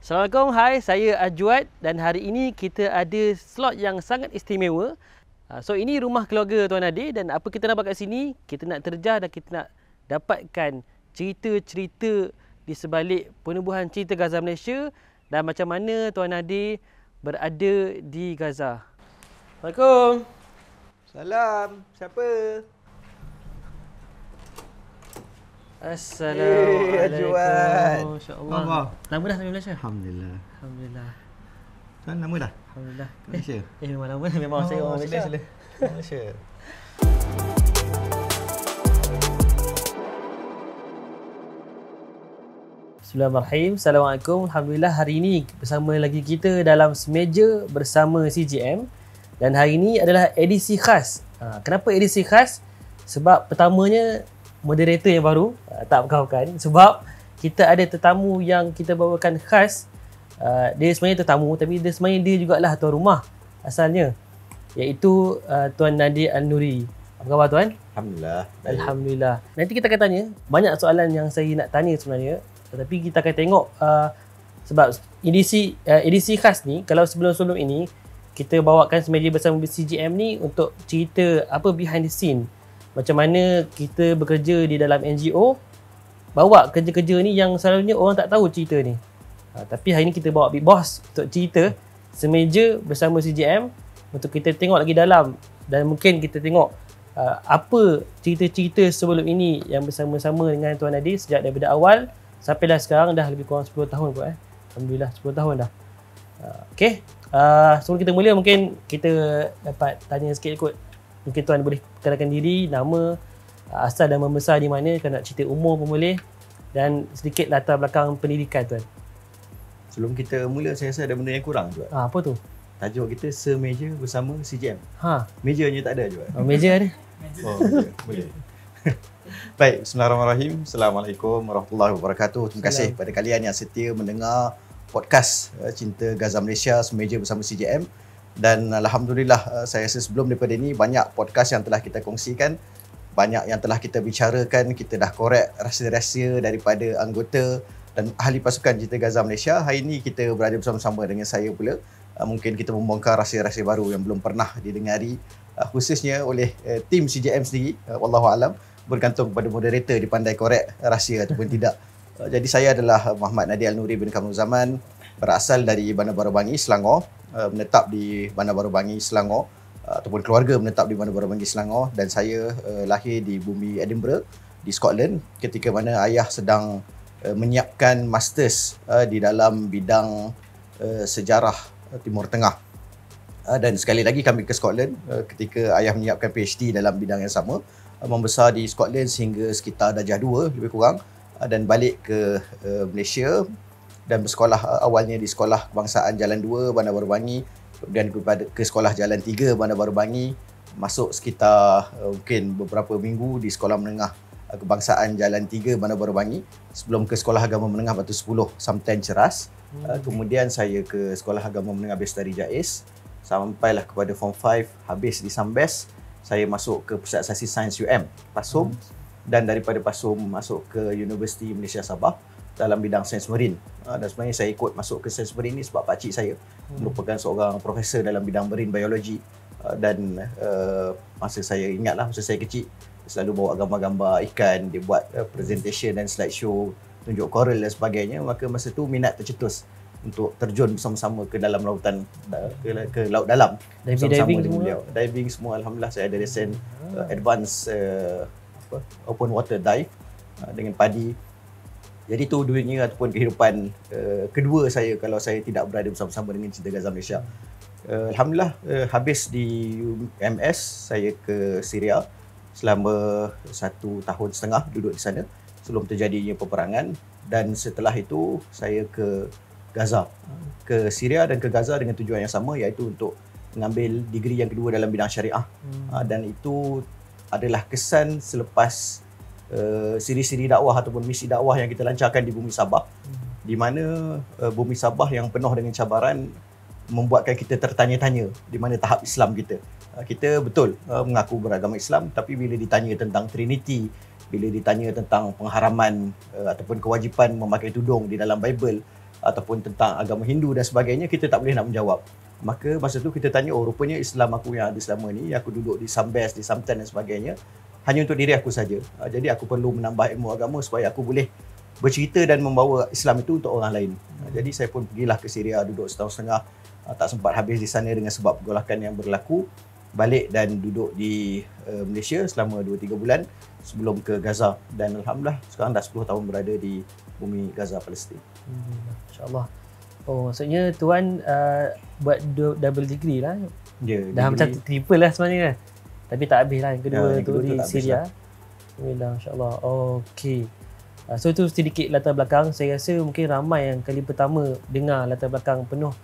Assalamualaikum, hai, saya Ajwad dan hari ini kita ada slot yang sangat istimewa. So ini rumah keluarga Tuan Nadir dan apa kita nak buat kat sini, kita nak terjah dan kita nak dapatkan cerita-cerita di sebalik penubuhan cerita Gaza Malaysia dan macam mana Tuan Nadir berada di Gaza. Assalamualaikum. Salam, siapa? Assalamualaikum. Ajwad. Masya-Allah. Apa? Lama dah sampai Malaysia? Alhamdulillah. Alhamdulillah. Tuan lama dah? Alhamdulillah. Malaysia? Memang lama dah. Memang saya orang Malaysia. Sila. Malaysia. Bismillahirrahmanirrahim. Assalamualaikum. Alhamdulillah hari ini bersama lagi kita dalam semeja bersama CGM dan hari ini adalah edisi khas. Kenapa edisi khas? Sebab pertamanya moderator yang baru, tak berkawan-kawan. Sebab kita ada tetamu yang kita bawakan khas. Dia sebenarnya tetamu tapi dia sebenarnya dia jugalah tuan rumah asalnya, iaitu Tuan Nadir Al-Nuri. Apa khabar Tuan? Alhamdulillah. Alhamdulillah. Nanti kita akan tanya banyak soalan yang saya nak tanya sebenarnya, tetapi kita akan tengok sebab edisi khas ni, kalau sebelum-sebelum ini kita bawakan semeja bersama CGM ni untuk cerita apa behind the scene, macam mana kita bekerja di dalam NGO, bawa kerja-kerja ni yang selalunya orang tak tahu cerita ni. Tapi hari ni kita bawa Big Boss untuk cerita semeja bersama CGM untuk kita tengok lagi dalam dan mungkin kita tengok apa cerita-cerita sebelum ini yang bersama-sama dengan Tuan Nadir sejak daripada awal sampai dah sekarang dah lebih kurang 10 tahun kot. Alhamdulillah 10 tahun dah. Okay. Sebelum kita mula mungkin kita dapat tanya sikit kot. Mungkin Tuan boleh perkenalkan diri, nama, asal dan membesar di mana, kalau nak cerita umur pun boleh, dan sedikit latar belakang pendidikan Tuan. Sebelum kita mula, saya rasa ada benda yang kurang juga. Apa tu? Tajuk kita semeja bersama CGM. Mejanya tak ada juga. Meja ada. Oh, boleh. Baik, bismillahirrahmanirrahim. Assalamualaikum warahmatullahi wabarakatuh. Terima kasih kepada kalian yang setia mendengar podcast Cinta Gaza Malaysia semeja bersama CGM. Dan Alhamdulillah, saya rasa sebelum daripada ini banyak podcast yang telah kita kongsikan, banyak yang telah kita bicarakan, kita dah korek rahsia-rahsia daripada anggota dan ahli pasukan Cinta Gaza Malaysia. Hari ini kita berada bersama-sama dengan saya pula. Mungkin kita membongkar rahsia-rahsia baru yang belum pernah didengari, khususnya oleh tim CGM sendiri. Wallahualam, bergantung kepada moderator dipandai korek rahsia ataupun tidak. Jadi saya adalah Muhammad Nadir Al-Nuri bin Kamil Zaman, berasal dari Bandar Baru Bangi, Selangor, menetap di Bandar Baru Bangi, Selangor, ataupun keluarga menetap di Bandar Baru Bangi, Selangor, dan saya lahir di bumi Edinburgh di Scotland ketika mana ayah sedang menyiapkan masters di dalam bidang sejarah Timur Tengah. Dan sekali lagi kami ke Scotland ketika ayah menyiapkan PhD dalam bidang yang sama, membesar di Scotland sehingga sekitar darjah 2 lebih kurang, dan balik ke Malaysia dan bersekolah awalnya di Sekolah Kebangsaan Jalan 2 Bandar Baru Bangi, kemudian ke Sekolah Jalan 3 Bandar Baru Bangi, masuk sekitar mungkin beberapa minggu di Sekolah Menengah Kebangsaan Jalan 3 Bandar Baru Bangi sebelum ke Sekolah Agama Menengah Batu 10 Samten Ceras. Kemudian saya ke Sekolah Agama Menengah Bestari Jais sampailah kepada Form 5, habis di Sambes saya masuk ke Pusat Asasi Sains UM PASUM, dan daripada PASUM masuk ke Universiti Malaysia Sabah dalam bidang sains marin. Dan sebenarnya saya ikut masuk ke sains marin ni sebab pakcik saya merupakan seorang profesor dalam bidang marine biology, dan masa saya ingatlah, masa saya kecil selalu bawa gambar-gambar ikan, dia buat presentation dan slideshow, tunjuk coral dan sebagainya. Maka masa tu minat tercetus untuk terjun bersama-sama ke dalam lautan, ke laut dalam, bersama-sama dengan beliau. Diving semua, alhamdulillah saya ada lesen advance open water dive dengan padi. Jadi itu dunia ataupun kehidupan kedua saya kalau saya tidak berada bersama-sama dengan Cinta Gaza Malaysia. Alhamdulillah, habis di UMS saya ke Syria selama 1.5 tahun duduk di sana sebelum terjadinya peperangan, dan setelah itu saya ke Gaza, ke Syria dan ke Gaza dengan tujuan yang sama, iaitu untuk mengambil degree yang kedua dalam bidang syariah. Dan itu adalah kesan selepas siri-siri dakwah ataupun misi dakwah yang kita lancarkan di bumi Sabah, di mana bumi Sabah yang penuh dengan cabaran membuatkan kita tertanya-tanya di mana tahap Islam kita. Kita betul mengaku beragama Islam, tapi bila ditanya tentang Trinity, bila ditanya tentang pengharaman ataupun kewajipan memakai tudung di dalam Bible, ataupun tentang agama Hindu dan sebagainya, kita tak boleh nak menjawab. Maka masa tu kita tanya, oh rupanya Islam aku yang ada selama ni, aku duduk di Sambes, di Samtan dan sebagainya, hanya untuk diri aku saja. Jadi aku perlu menambah ilmu agama supaya aku boleh bercerita dan membawa Islam itu untuk orang lain. Jadi saya pun pergilah ke Syria, duduk setahun setengah, tak sempat habis di sana dengan sebab pergolakan yang berlaku. Balik dan duduk di Malaysia selama 2-3 bulan sebelum ke Gaza, dan alhamdulillah sekarang dah 10 tahun berada di bumi Gaza, Palestin. InsyaAllah. Oh, maksudnya tuan buat double degree lah. Ya, Dah macam triple lah sebenarnya kan. Tapi tak habis lah yang kedua, yang tu kedua di tak habis Syria. lah. Alhamdulillah, insyaAllah. Okey. So itu sedikit latar belakang. Saya rasa mungkin ramai yang kali pertama dengar latar belakang penuh,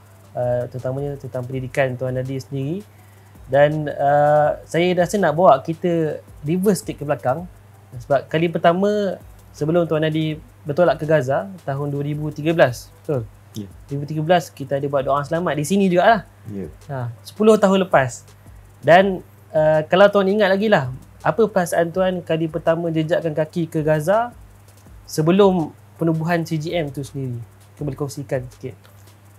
terutamanya tentang pendidikan Tuan Nadir sendiri. Dan saya rasa nak bawa kita reverse sikit ke belakang, sebab kali pertama sebelum Tuan Nadir bertolak ke Gaza tahun 2013, betul? Ya. 2013 kita ada buat doa selamat di sini jugalah. Ya. 10 tahun lepas. Dan kalau tuan ingat lagi lah, apa perasaan tuan kali pertama jejakkan kaki ke Gaza sebelum penubuhan CGM tu sendiri? Boleh kongsikan sikit.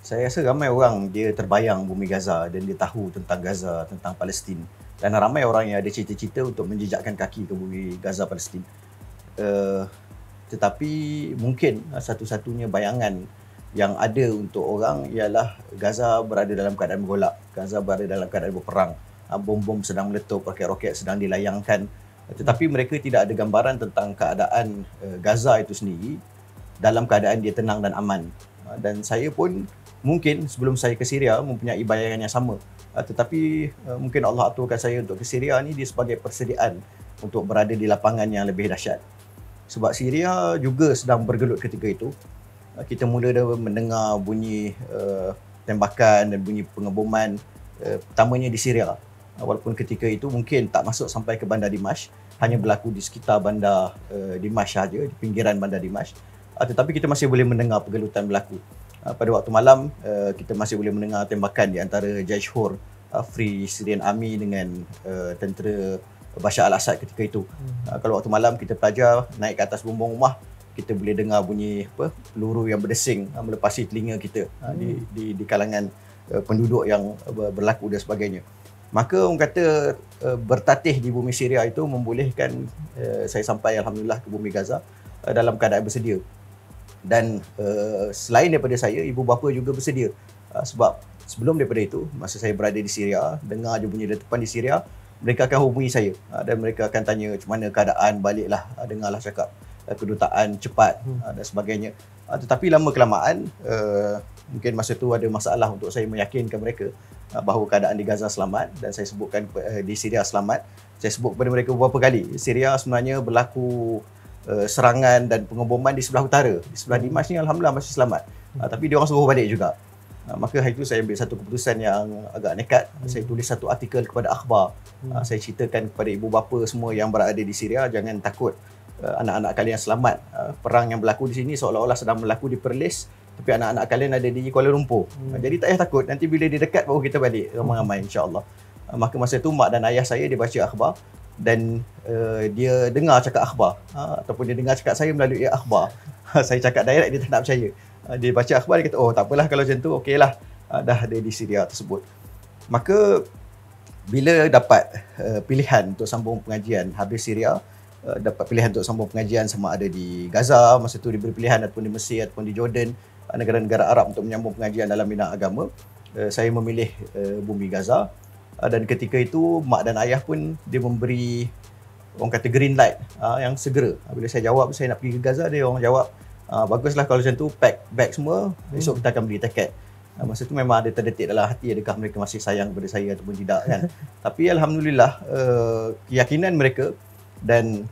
Saya rasa ramai orang dia terbayang bumi Gaza dan dia tahu tentang Gaza, tentang Palestin. Dan ramai orang yang ada cita-cita untuk menjejakkan kaki ke bumi Gaza, Palestin. Tetapi mungkin satu-satunya bayangan yang ada untuk orang ialah Gaza berada dalam keadaan bergolak. Gaza berada dalam keadaan berperang. Bom-bom sedang meletup, roket-roket sedang dilayangkan. Tetapi mereka tidak ada gambaran tentang keadaan Gaza itu sendiri dalam keadaan dia tenang dan aman. Dan saya pun mungkin sebelum saya ke Syria mempunyai bayangan yang sama. Tetapi mungkin Allah aturkan saya untuk ke Syria ni dia sebagai persediaan untuk berada di lapangan yang lebih dahsyat. Sebab Syria juga sedang bergelut ketika itu. Kita mula mendengar bunyi tembakan dan bunyi pengeboman, pertamanya di Syria. Walaupun ketika itu mungkin tak masuk sampai ke bandar Dimash, hanya berlaku di sekitar bandar Dimash sahaja, di pinggiran bandar Dimash. Tetapi kita masih boleh mendengar pergelutan berlaku. Pada waktu malam, kita masih boleh mendengar tembakan di antara Jaish Hur, Free Syrian Army dengan tentera Bashar al-Assad ketika itu. Kalau waktu malam kita pelajar naik ke atas bumbung rumah, kita boleh dengar bunyi peluru yang berdesing melepasi telinga kita di kalangan penduduk yang berlaku dan sebagainya. Maka orang kata bertatih di bumi Syria itu membolehkan saya sampai alhamdulillah ke bumi Gaza dalam keadaan bersedia. Dan selain daripada saya, ibu bapa juga bersedia. Sebab sebelum daripada itu, masa saya berada di Syria, dengar je bunyi letupan di Syria, mereka akan hubungi saya dan mereka akan tanya macam mana keadaan, baliklah, dengarlah cakap kedutaan cepat dan sebagainya. Tetapi lama kelamaan, mungkin masa tu ada masalah untuk saya meyakinkan mereka bahawa keadaan di Gaza selamat, dan saya sebutkan di Syria selamat. Saya sebut kepada mereka beberapa kali, Syria sebenarnya berlaku serangan dan pengeboman di sebelah utara. Di sebelah Dimash ni alhamdulillah masih selamat. Tapi dia orang suruh balik juga. Maka hari itu saya ambil satu keputusan yang agak nekat. Saya tulis satu artikel kepada akhbar. Saya ceritakan kepada ibu bapa semua yang berada di Syria, jangan takut, anak-anak kalian selamat. Perang yang berlaku di sini seolah-olah sedang berlaku di Perlis, tapi anak-anak kalian ada di Kuala Lumpur. Jadi tak payah takut, nanti bila dia dekat baru kita balik ramai-ramai insya-Allah. Maka masa itu mak dan ayah saya dia baca akhbar dan dia dengar cakap akhbar, ataupun dia dengar cakap saya melalui akhbar. Saya cakap direct, dia tak nak percaya. Dia baca akhbar, dia kata, oh tak apalah kalau macam tu, okeylah, dah ada di Syria tersebut. Maka bila dapat pilihan untuk sambung pengajian habis Syria, dapat pilihan untuk sambung pengajian sama ada di Gaza, masa tu diberi pilihan, ataupun di Mesir ataupun di Jordan, negara-negara Arab untuk menyambung pengajian dalam bidang agama, saya memilih bumi Gaza. Dan ketika itu mak dan ayah pun dia memberi, orang kata, green light yang segera. Bila saya jawab saya nak pergi ke Gaza, dia orang jawab, baguslah kalau macam tu, pack bag semua, esok kita akan beli tiket. Masa tu memang ada terdetik dalam hati, adakah mereka masih sayang kepada saya ataupun tidak kan. Tapi alhamdulillah keyakinan mereka dan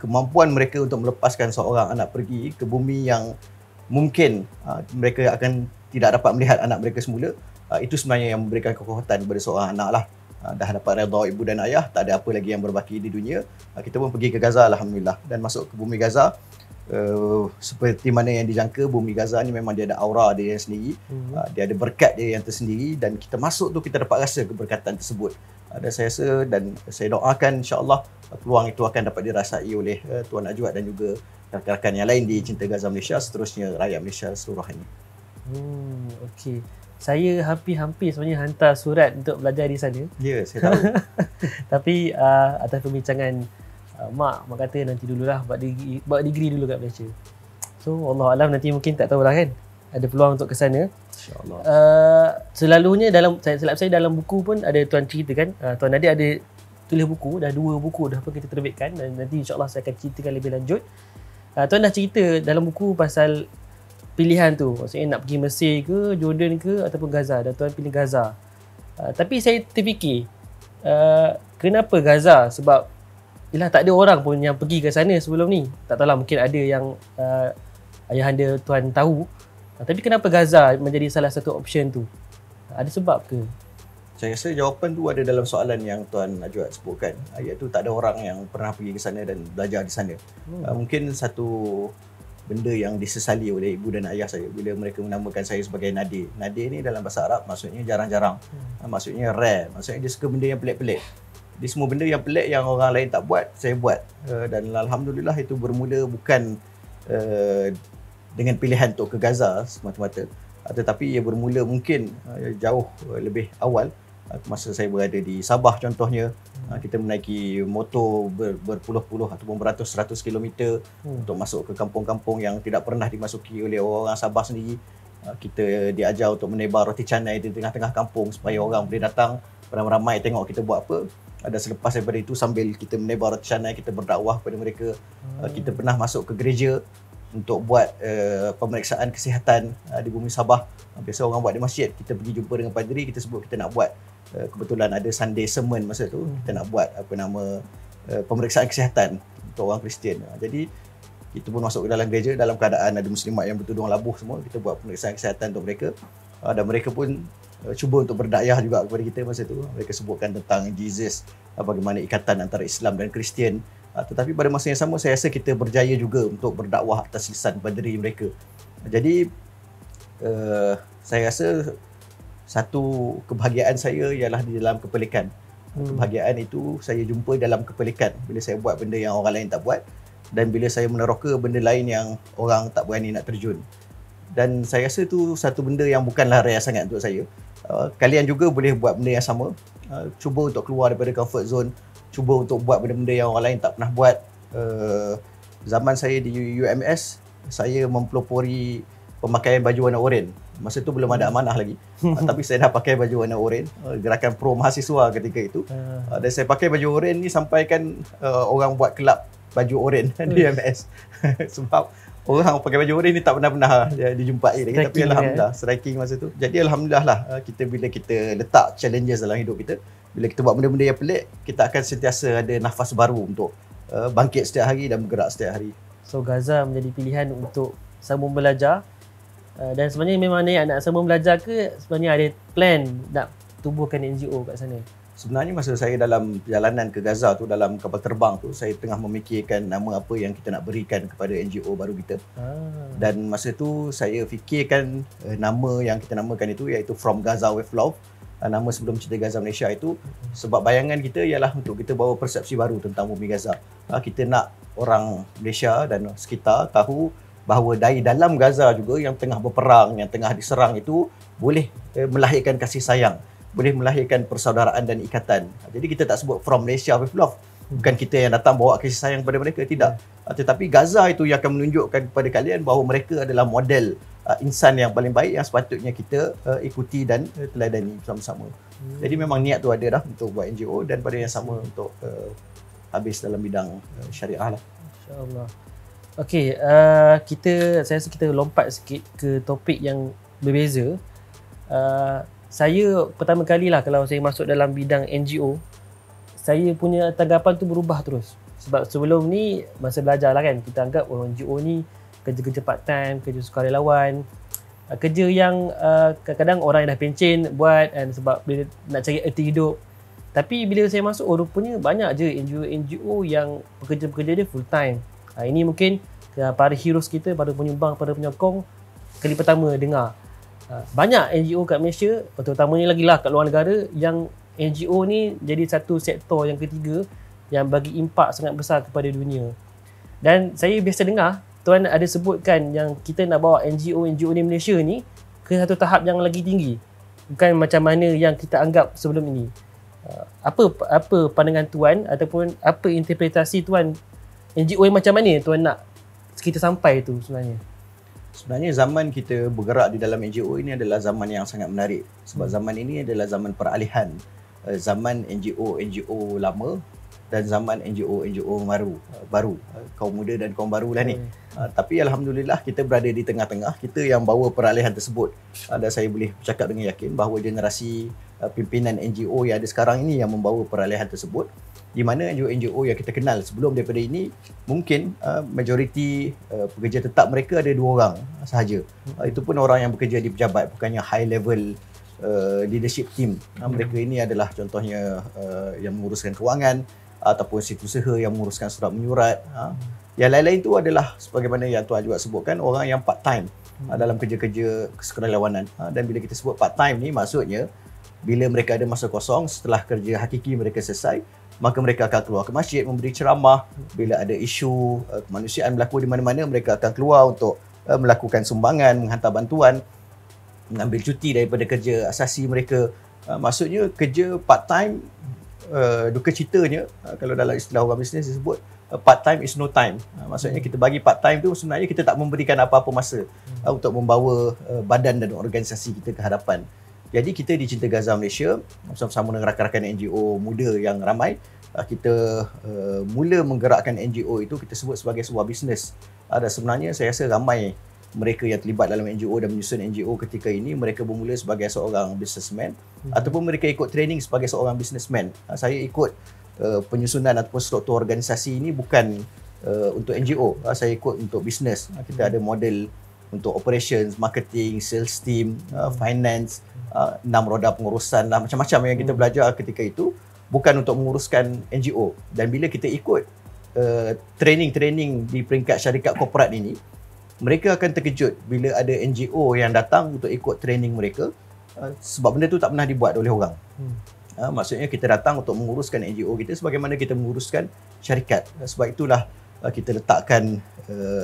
kemampuan mereka untuk melepaskan seorang anak pergi ke bumi yang mungkin mereka akan tidak dapat melihat anak mereka semula, itu sebenarnya yang memberikan kekuatan kepada seorang anak lah. Dah dapat redha ibu dan ayah, tak ada apa lagi yang berbaki di dunia. Kita pun pergi ke Gaza alhamdulillah, dan masuk ke bumi Gaza. Seperti mana yang dijangka, bumi Gaza ni memang dia ada aura dia yang sendiri, dia ada berkat dia yang tersendiri, dan kita masuk tu kita dapat rasa keberkatan tersebut. Dan saya rasa dan saya doakan insya-Allah peluang itu akan dapat dirasai oleh Tuan Ajwad dan juga rakan-rakan yang lain di Cinta Gaza Malaysia, seterusnya rakyat Malaysia seluruhnya. Okey. Saya hampir-hampir sebenarnya hantar surat untuk belajar di sana. Ya, saya tahu. Tapi atas perbincangan mak kata nanti dululah buat degree dulu kat Malaysia. So Allah alam, nanti mungkin tak tahulah kan. Ada peluang untuk ke sana. InsyaAllah. Selalunya dalam saya dalam buku pun ada tuan cerita kan. Tuan Nadir ada tulis buku, dah 2 buku dah pun kita terbitkan, dan nanti insya-Allah saya akan ceritakan lebih lanjut. Tuan dah cerita dalam buku pasal pilihan tu. Maksudnya nak pergi Mesir ke, Jordan ke ataupun Gaza, dan tuan pilih Gaza. Tapi saya terfikir kenapa Gaza? Sebab yelah, tak ada orang pun yang pergi ke sana sebelum ni. Tak tahulah, mungkin ada yang ayahanda tuan tahu. Tapi kenapa Gaza menjadi salah satu option tu? Ada sebab ke? Saya rasa jawapan tu ada dalam soalan yang Tuan Najwa sebutkan, iaitu tak ada orang yang pernah pergi ke sana dan belajar di sana. Mungkin satu benda yang disesali oleh ibu dan ayah saya bila mereka menamakan saya sebagai Nadir. Nadir ni dalam bahasa Arab maksudnya jarang-jarang. Maksudnya rare. Maksudnya dia suka benda yang pelik-pelik. Dia semua benda yang pelik yang orang lain tak buat, saya buat. Dan alhamdulillah itu bermula bukan dengan pilihan untuk ke Gaza semata-mata, tetapi ia bermula mungkin jauh lebih awal. Masa saya berada di Sabah contohnya, kita menaiki motor berpuluh-puluh ataupun beratus-ratus kilometer untuk masuk ke kampung-kampung yang tidak pernah dimasuki oleh orang Sabah sendiri. Kita diajar untuk menebar roti canai di tengah-tengah kampung supaya orang boleh datang beramai-ramai tengok kita buat apa. Dan selepas daripada itu, sambil kita menebar roti canai, kita berdakwah kepada mereka. Kita pernah masuk ke gereja untuk buat pemeriksaan kesihatan di bumi Sabah. Biasa orang buat di masjid, kita pergi jumpa dengan padri, kita sebut kita nak buat, kebetulan ada Sunday sermon masa tu, kita nak buat pemeriksaan kesihatan untuk orang Kristian. Jadi kita pun masuk ke dalam gereja dalam keadaan ada muslimat yang bertudung labuh semua. Kita buat pemeriksaan kesihatan untuk mereka, dan mereka pun cuba untuk berdakwah juga kepada kita masa tu. Mereka sebutkan tentang Jesus, bagaimana ikatan antara Islam dan Kristian. Tetapi pada masa yang sama, saya rasa kita berjaya juga untuk berdakwah atas lisan padri mereka. Jadi saya rasa satu kebahagiaan saya ialah di dalam kepelikan. Kebahagiaan itu saya jumpa dalam kepelikan bila saya buat benda yang orang lain tak buat, dan bila saya meneroka benda lain yang orang tak berani nak terjun. Dan saya rasa itu satu benda yang bukanlah rare sangat untuk saya. Kalian juga boleh buat benda yang sama. Cuba untuk keluar daripada comfort zone, cuba untuk buat benda-benda yang orang lain tak pernah buat. Zaman saya di UMS, saya mempelopori pemakaian baju warna oranye. Masa tu belum ada amanah lagi. Tapi saya dah pakai baju warna oranye, gerakan pro mahasiswa ketika itu. Dan saya pakai baju oranye ni sampai kan orang buat kelab baju oranye di UMS. Sebab orang pakai baju oranye ni tak pernah dijumpai lagi. Tapi alhamdulillah, striking masa tu. Jadi alhamdulillah lah, bila kita letak challenges dalam hidup kita, bila kita buat benda-benda yang pelik, kita akan sentiasa ada nafas baru untuk bangkit setiap hari dan bergerak setiap hari. So Gaza menjadi pilihan untuk sambung belajar. Dan sebenarnya memang niat nak sambung belajar ke sebenarnya ada plan nak tubuhkan NGO kat sana? Sebenarnya masa saya dalam perjalanan ke Gaza tu, dalam kapal terbang tu, saya tengah memikirkan nama apa yang kita nak berikan kepada NGO baru kita. Dan masa tu saya fikirkan nama yang kita namakan itu iaitu From Gaza with Love. Nama sebelum Cinta Gaza Malaysia itu sebab bayangan kita ialah untuk kita bawa persepsi baru tentang bumi Gaza. Kita nak orang Malaysia dan sekitar tahu bahawa dari dalam Gaza juga yang tengah berperang, yang tengah diserang itu boleh melahirkan kasih sayang, boleh melahirkan persaudaraan dan ikatan. Jadi kita tak sebut From Malaysia with Love. Bukan kita yang datang bawa kasih sayang kepada mereka, tidak. Tetapi Gaza itu yang akan menunjukkan kepada kalian bahawa mereka adalah model insan yang paling baik yang sepatutnya kita ikuti dan teladani bersama-sama. Jadi memang niat tu ada dah untuk buat NGO, dan pada yang sama untuk habis dalam bidang syariah lah. InsyaAllah. Okey, saya rasa kita lompat sikit ke topik yang berbeza. Saya pertama kali lah kalau saya masuk dalam bidang NGO, saya punya tanggapan tu berubah terus. Sebab sebelum ni, masa belajar lah kan, kita anggap NGO ni kerja-kerja part time, kerja sukarelawan, kerja yang kadang-kadang orang yang dah pencen buat, dan sebab bila nak cari erti hidup. Tapi bila saya masuk, rupanya banyak je NGO yang pekerja-pekerja dia full time. Ini mungkin para heroes kita, para penyumbang, para penyokong kali pertama dengar. Banyak NGO kat Malaysia, terutamanya lagi lah kat luar negara, yang NGO ni jadi satu sektor yang ketiga yang bagi impak sangat besar kepada dunia. Dan saya biasa dengar Tuan ada sebutkan yang kita nak bawa NGO ni Malaysia ni ke satu tahap yang lagi tinggi. Bukan macam mana yang kita anggap sebelum ini. Apa pandangan tuan ataupun apa interpretasi tuan, NGO yang macam mana tuan nak kita sampai tu sebenarnya? Sebenarnya zaman kita bergerak di dalam NGO ini adalah zaman yang sangat menarik. Sebab zaman ini adalah zaman peralihan. Zaman NGO lama dan zaman NGO baru. Kaum muda dan kaum baru lah ni. Tapi Alhamdulillah kita berada di tengah-tengah. Kita yang bawa peralihan tersebut. Dan saya boleh bercakap dengan yakin bahawa generasi pimpinan NGO yang ada sekarang ini yang membawa peralihan tersebut. Di mana NGO yang kita kenal sebelum daripada ini, mungkin majoriti pekerja tetap mereka ada 2 orang sahaja. Itu pun orang yang bekerja di pejabat, bukannya high level leadership team. Mereka ini adalah contohnya yang menguruskan kewangan ataupun setiausaha yang menguruskan surat menyurat. Yang lain-lain tu adalah sebagaimana yang tuan juga sebutkan, orang yang part time dalam kerja-kerja sukarelawanan. Dan bila kita sebut part time ni, maksudnya bila mereka ada masa kosong setelah kerja hakiki mereka selesai, maka mereka akan keluar ke masjid memberi ceramah. Bila ada isu kemanusiaan berlaku di mana-mana, mereka akan keluar untuk melakukan sumbangan, menghantar bantuan, mengambil cuti daripada kerja asasi mereka. Maksudnya kerja part time, duka citanya, kalau dalam istilah orang bisnes disebut part time is no time. Maksudnya kita bagi part time tu sebenarnya kita tak memberikan apa-apa masa untuk membawa badan dan organisasi kita ke hadapan. Jadi kita di Cinta Gaza Malaysia bersama-sama dengan rakan-rakan NGO muda yang ramai, kita mula menggerakkan NGO itu kita sebut sebagai sebuah bisnes. Dan sebenarnya saya rasa ramai mereka yang terlibat dalam NGO dan menyusun NGO ketika ini, mereka bermula sebagai seorang businessman ataupun mereka ikut training sebagai seorang businessman. Saya ikut penyusunan ataupun struktur organisasi ini bukan untuk NGO, saya ikut untuk bisnes. Kita ada model untuk operations, marketing, sales team, finance, 6 roda pengurusan lah, macam-macam yang kita belajar ketika itu, bukan untuk menguruskan NGO. Dan bila kita ikut training-training di peringkat syarikat korporat ini, mereka akan terkejut bila ada NGO yang datang untuk ikut training mereka, sebab benda tu tak pernah dibuat oleh orang. Maksudnya kita datang untuk menguruskan NGO kita sebagaimana kita menguruskan syarikat. Sebab itulah kita letakkan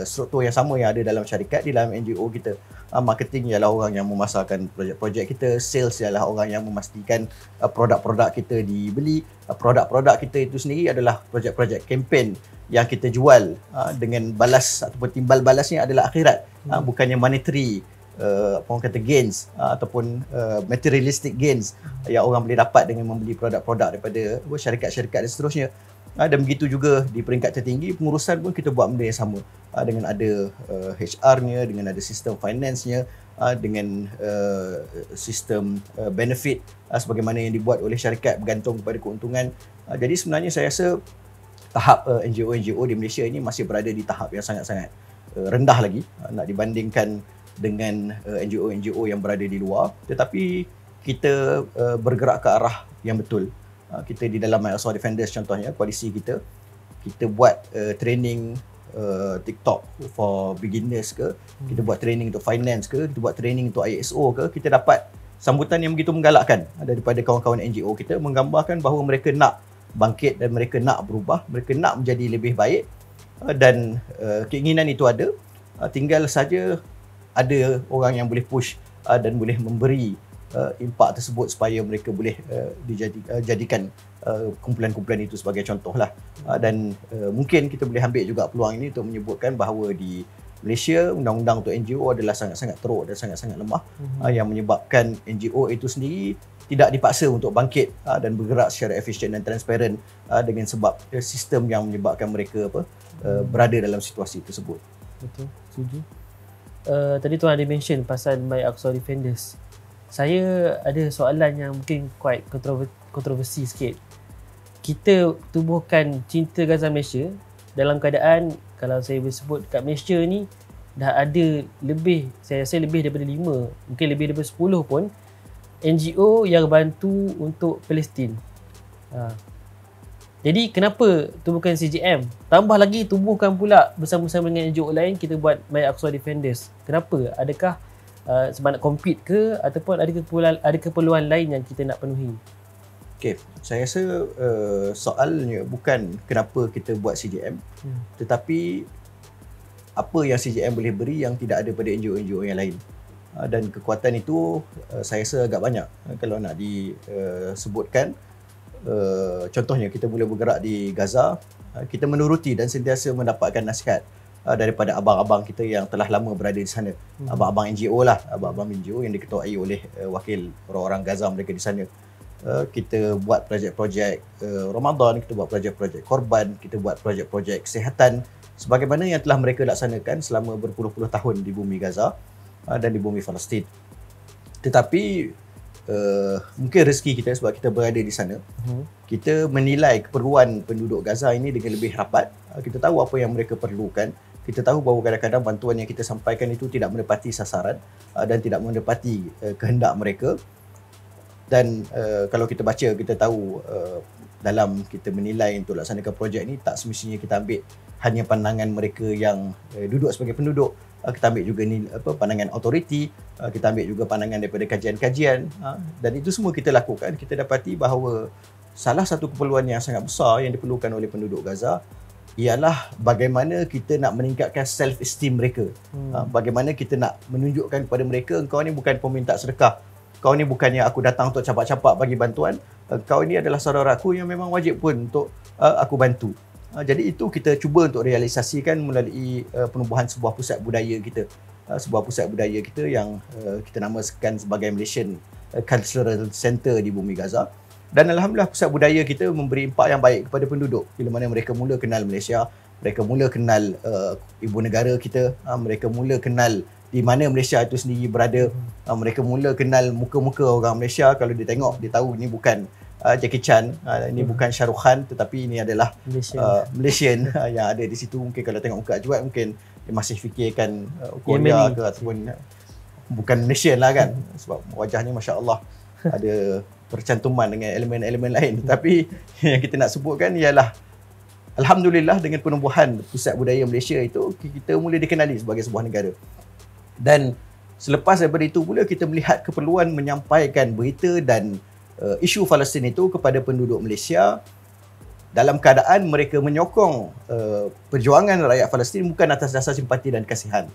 struktur yang sama yang ada dalam syarikat di dalam NGO kita. Marketing ialah orang yang memasarkan projek-projek kita, sales ialah orang yang memastikan produk-produk kita dibeli, produk-produk kita itu sendiri adalah projek-projek kempen yang kita jual dengan balas ataupun timbal balasnya adalah akhirat, bukannya monetary orang kata gains ataupun materialistic gains yang orang boleh dapat dengan membeli produk-produk daripada syarikat-syarikat dan seterusnya. Dan begitu juga di peringkat tertinggi pengurusan pun kita buat benda yang sama, dengan ada HR-nya, dengan ada sistem finance-nya, dengan sistem benefit sebagaimana yang dibuat oleh syarikat bergantung kepada keuntungan. Jadi sebenarnya saya rasa tahap NGO di Malaysia ini masih berada di tahap yang sangat-sangat rendah lagi nak dibandingkan dengan NGO yang berada di luar, tetapi kita bergerak ke arah yang betul. Kita di dalam Al-Ansar Defenders contohnya, koalisi kita buat training TikTok for beginners ke, kita buat training untuk finance ke, kita buat training untuk ISO ke, kita dapat sambutan yang begitu menggalakkan daripada kawan-kawan NGO kita, menggambarkan bahawa mereka nak bangkit dan mereka nak berubah, mereka nak menjadi lebih baik, dan keinginan itu ada, tinggal saja ada orang yang boleh push dan boleh memberi impak tersebut supaya mereka boleh dijadikan kumpulan-kumpulan itu sebagai contoh lah. Dan mungkin kita boleh ambil juga peluang ini untuk menyebutkan bahawa di Malaysia undang-undang untuk NGO adalah sangat-sangat teruk dan sangat-sangat lemah, yang menyebabkan NGO itu sendiri tidak dipaksa untuk bangkit dan bergerak secara efisien dan transparan dengan sebab sistem yang menyebabkan mereka berada dalam situasi tersebut. Betul, setuju. Tadi tuan ada mention pasal My Al-Ansar Defenders. Saya ada soalan yang mungkin quite kontroversi sikit. Kita tubuhkan Cinta Gaza Malaysia dalam keadaan, kalau saya boleh sebut, kat Malaysia ni dah ada lebih, saya rasa lebih daripada 5, mungkin lebih daripada 10 pun NGO yang bantu untuk Palestin. Jadi kenapa tubuhkan CGM? Tambah lagi tubuhkan pula bersama-sama dengan NGO lain, kita buat My Al-Ansar Defenders. Kenapa? Adakah sebab nak compete ke, ataupun ada keperluan lain yang kita nak penuhi? Okay, saya rasa soalnya bukan kenapa kita buat CGM, tetapi apa yang CGM boleh beri yang tidak ada pada NGO-NGO yang lain. dan kekuatan itu saya rasa agak banyak kalau nak disebutkan. Contohnya kita mula bergerak di Gaza, kita menuruti dan sentiasa mendapatkan nasihat daripada abang-abang kita yang telah lama berada di sana. Abang-abang NGO lah, abang-abang NGO yang diketuai oleh wakil orang-orang Gaza mereka di sana. Kita buat projek-projek Ramadan, kita buat projek-projek korban, kita buat projek-projek kesihatan sebagaimana yang telah mereka laksanakan selama berpuluh-puluh tahun di bumi Gaza dan di bumi Palestin. Tetapi mungkin rezeki kita sebab kita berada di sana, kita menilai keperluan penduduk Gaza ini dengan lebih rapat. Kita tahu apa yang mereka perlukan. Kita tahu bahawa kadang-kadang bantuan yang kita sampaikan itu tidak menepati sasaran dan tidak menepati kehendak mereka. Dan kalau kita baca, kita tahu dalam kita menilai untuk laksanakan projek ni, tak semestinya kita ambil hanya pandangan mereka yang duduk sebagai penduduk. Kita ambil juga ni pandangan autoriti, kita ambil juga pandangan daripada kajian-kajian, dan itu semua kita lakukan. Kita dapati bahawa salah satu keperluan yang sangat besar yang diperlukan oleh penduduk Gaza ialah bagaimana kita nak meningkatkan self-esteem mereka. Bagaimana kita nak menunjukkan kepada mereka, engkau ni bukan peminta sedekah, kau ni bukannya aku datang untuk capak-capak bagi bantuan, kau ni adalah saudaraku yang memang wajib pun untuk aku bantu. Jadi itu kita cuba untuk realisasikan melalui penubuhan sebuah pusat budaya kita. Sebuah pusat budaya kita yang kita namakan sebagai Malaysian Cultural Center di bumi Gaza. Dan alhamdulillah pusat budaya kita memberi impak yang baik kepada penduduk. Bila mana mereka mula kenal Malaysia, mereka mula kenal ibu negara kita, mereka mula kenal di mana Malaysia itu sendiri berada, mereka mula kenal muka-muka orang Malaysia. Kalau dia tengok, dia tahu ini bukan Jackie Chan, ini bukan Shah Rukh Khan, tetapi ini adalah Malaysian yang ada di situ. Mungkin kalau tengok muka Ajwad, mungkin dia masih fikirkan Korea ke ataupun bukan Malaysian lah kan, sebab wajahnya Masya Allah ada percantuman dengan elemen-elemen lain. Tapi yang kita nak sebutkan ialah alhamdulillah dengan penubuhan pusat budaya Malaysia itu, kita mula dikenali sebagai sebuah negara. Dan selepas daripada itu pula kita melihat keperluan menyampaikan berita dan isu Palestin itu kepada penduduk Malaysia dalam keadaan mereka menyokong perjuangan rakyat Palestin bukan atas dasar simpati dan kasihan.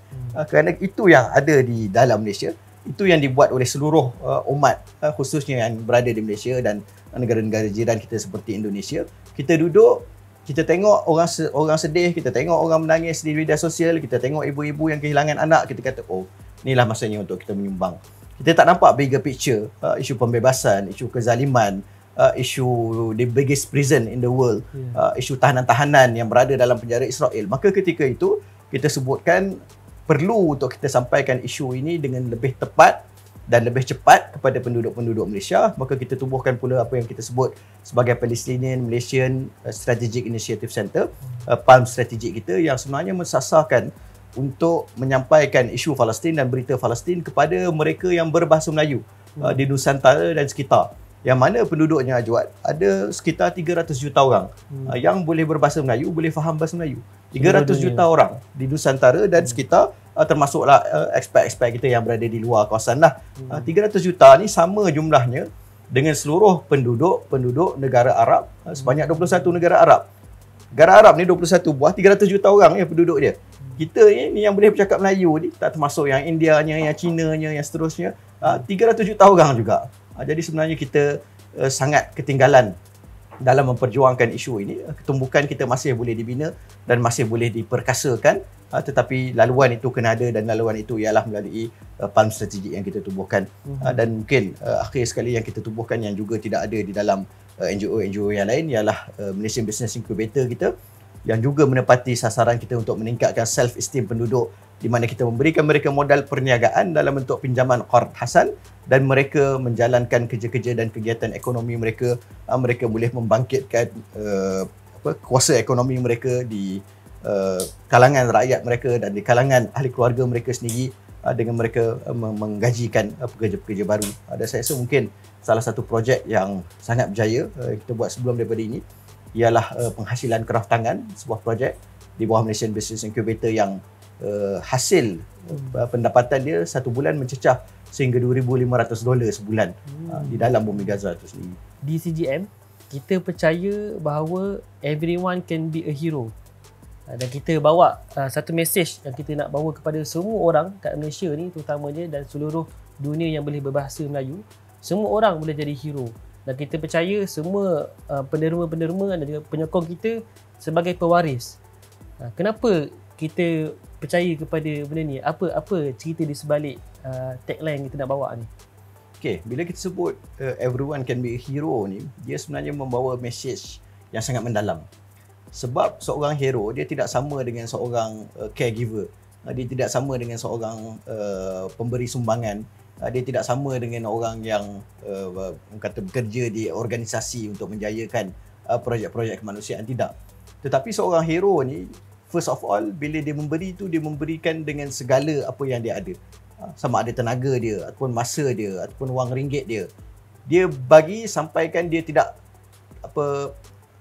Kerana itu yang ada di dalam Malaysia, itu yang dibuat oleh seluruh umat, khususnya yang berada di Malaysia dan negara-negara jiran kita seperti Indonesia. Kita duduk, kita tengok orang sedih, kita tengok orang menangis di media sosial, kita tengok ibu-ibu yang kehilangan anak, kita kata, oh, inilah masanya untuk kita menyumbang. Kita tak nampak bigger picture, isu pembebasan, isu kezaliman, isu the biggest prison in the world, isu tahanan-tahanan yang berada dalam penjara Israel. Maka ketika itu, kita sebutkan perlu untuk kita sampaikan isu ini dengan lebih tepat dan lebih cepat kepada penduduk-penduduk Malaysia. Maka kita tubuhkan pula apa yang kita sebut sebagai Palestinian Malaysian Strategic Initiative Center, PALM strategik kita, yang sebenarnya mensasarkan untuk menyampaikan isu Palestin dan berita Palestin kepada mereka yang berbahasa Melayu di Nusantara dan sekitar. Yang mana penduduknya Ajwad ada sekitar 300 juta orang yang boleh berbahasa Melayu, boleh faham bahasa Melayu. 300 juta orang di Nusantara dan sekitar, termasuklah expat-expat kita yang berada di luar kawasan lah. 300 juta ni sama jumlahnya dengan seluruh penduduk negara Arab sebanyak 21 negara Arab. Negara Arab ni 21 buah, 300 juta orang ya penduduk dia. Kita ni yang boleh bercakap Melayu ni, tak termasuk yang Indianya, yang Cinanya, yang seterusnya, 300 juta orang juga. Jadi sebenarnya kita sangat ketinggalan dalam memperjuangkan isu ini. Ketumbukan kita masih boleh dibina dan masih boleh diperkasakan, tetapi laluan itu kena ada, dan laluan itu ialah melalui PALM strategik yang kita tubuhkan. Dan mungkin akhir sekali yang kita tubuhkan yang juga tidak ada di dalam NGO yang lain ialah Malaysian Business Incubator kita, yang juga menepati sasaran kita untuk meningkatkan self-esteem penduduk, di mana kita memberikan mereka modal perniagaan dalam bentuk pinjaman qard hasan, dan mereka menjalankan kerja-kerja dan kegiatan ekonomi mereka. Mereka boleh membangkitkan kuasa ekonomi mereka di kalangan rakyat mereka dan di kalangan ahli keluarga mereka sendiri, dengan mereka menggajikan pekerja-pekerja baru. Dan saya rasa mungkin salah satu projek yang sangat berjaya kita buat sebelum daripada ini ialah penghasilan kraft tangan, sebuah projek di bawah Malaysian Business Incubator yang hasil pendapatan dia satu bulan mencecah sehingga $2,500 sebulan di dalam bumi Gaza itu sendiri. Di CGM, kita percaya bahawa everyone can be a hero. Dan kita bawa satu mesej yang kita nak bawa kepada semua orang kat Malaysia ni terutamanya dan seluruh dunia yang boleh berbahasa Melayu. Semua orang boleh jadi hero. Dan kita percaya semua penderma-penderma dan juga penyokong kita sebagai pewaris. Kenapa kita percaya kepada benda ni? Apa cerita di sebalik tagline yang kita nak bawa ni? Okay, bila kita sebut everyone can be a hero ni, dia sebenarnya membawa mesej yang sangat mendalam. Sebab seorang hero dia tidak sama dengan seorang caregiver. Dia tidak sama dengan seorang pemberi sumbangan. Dia tidak sama dengan orang yang kata bekerja di organisasi untuk menjayakan projek-projek kemanusiaan. Tidak. Tetapi seorang hero ni, first of all, bila dia memberi tu, dia memberikan dengan segala apa yang dia ada. Sama ada tenaga dia, ataupun masa dia, ataupun wang ringgit dia. Dia bagi sampaikan dia tidak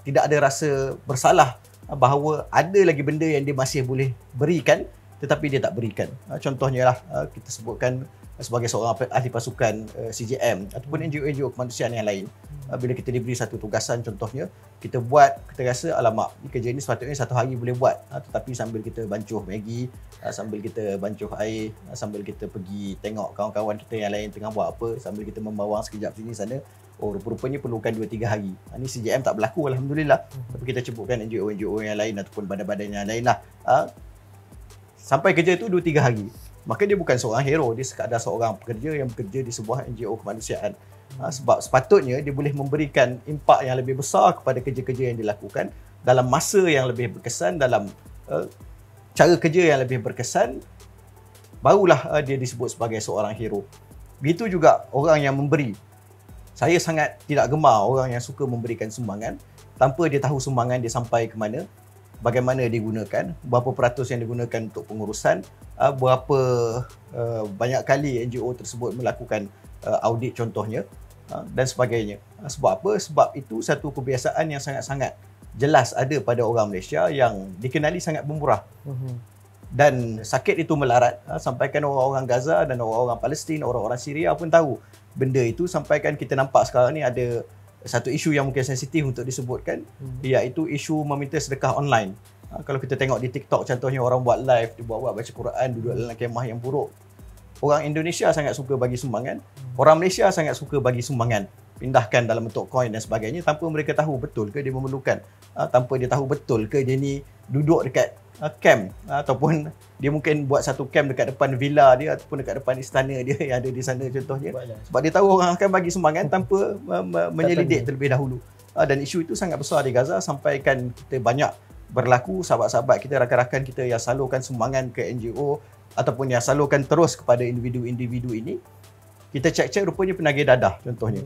ada rasa bersalah bahawa ada lagi benda yang dia masih boleh berikan tetapi dia tak berikan. Contohnya lah kita sebutkan sebagai seorang ahli pasukan CJM ataupun NGO kemanusiaan yang lain. Bila kita diberi satu tugasan, contohnya kita buat, kita rasa alamak ni kerja ni sepatutnya satu hari boleh buat, tetapi sambil kita bancuh Maggi, sambil kita bancuh air, sambil kita pergi tengok kawan-kawan kita yang lain tengah buat apa, sambil kita membawang sekejap sini sana, rupa-rupanya perlukan 2-3 hari. Ni CJM tak berlaku, Alhamdulillah. Tapi kita sebutkan NGO yang lain ataupun badan-badan yang lain lah. Sampai kerja tu 2-3 hari. Maka dia bukan seorang hero, dia sekadar seorang pekerja yang bekerja di sebuah NGO kemanusiaan. Sebab sepatutnya dia boleh memberikan impak yang lebih besar kepada kerja-kerja yang dilakukan dalam masa yang lebih berkesan, dalam cara kerja yang lebih berkesan, barulah dia disebut sebagai seorang hero. Begitu juga orang yang memberi. Saya sangat tidak gemar orang yang suka memberikan sumbangan tanpa dia tahu sumbangan dia sampai ke mana, bagaimana digunakan, berapa peratus yang digunakan untuk pengurusan, berapa banyak kali NGO tersebut melakukan audit contohnya, dan sebagainya. Sebab apa? Sebab itu satu kebiasaan yang sangat-sangat jelas ada pada orang Malaysia yang dikenali sangat pemurah. Dan sakit itu melarat, sampaikan orang-orang Gaza dan orang-orang Palestin, orang-orang Syria pun tahu benda itu. Sampaikan kita nampak sekarang ni ada satu isu yang mungkin sensitif untuk disebutkan, iaitu isu meminta sedekah online. Kalau kita tengok di TikTok contohnya, orang buat live, dia buat baca Quran, duduk dalam kemah yang buruk. Orang Indonesia sangat suka bagi sumbangan, orang Malaysia sangat suka bagi sumbangan, pindahkan dalam bentuk koin dan sebagainya, tanpa mereka tahu betul ke dia memerlukan, tanpa dia tahu betul ke dia ni duduk dekat camp, ataupun dia mungkin buat satu camp dekat depan villa dia ataupun dekat depan istana dia yang ada di sana contohnya. Sebab dia tahu orang akan bagi sumbangan tanpa menyelidik terlebih dahulu. Dan isu itu sangat besar di Gaza, sampaikan kita banyak berlaku sahabat-sahabat kita, rakan-rakan kita yang salurkan sumbangan ke NGO ataupun yang salurkan terus kepada individu-individu ini. Kita cek-cek rupanya penagih dadah contohnya.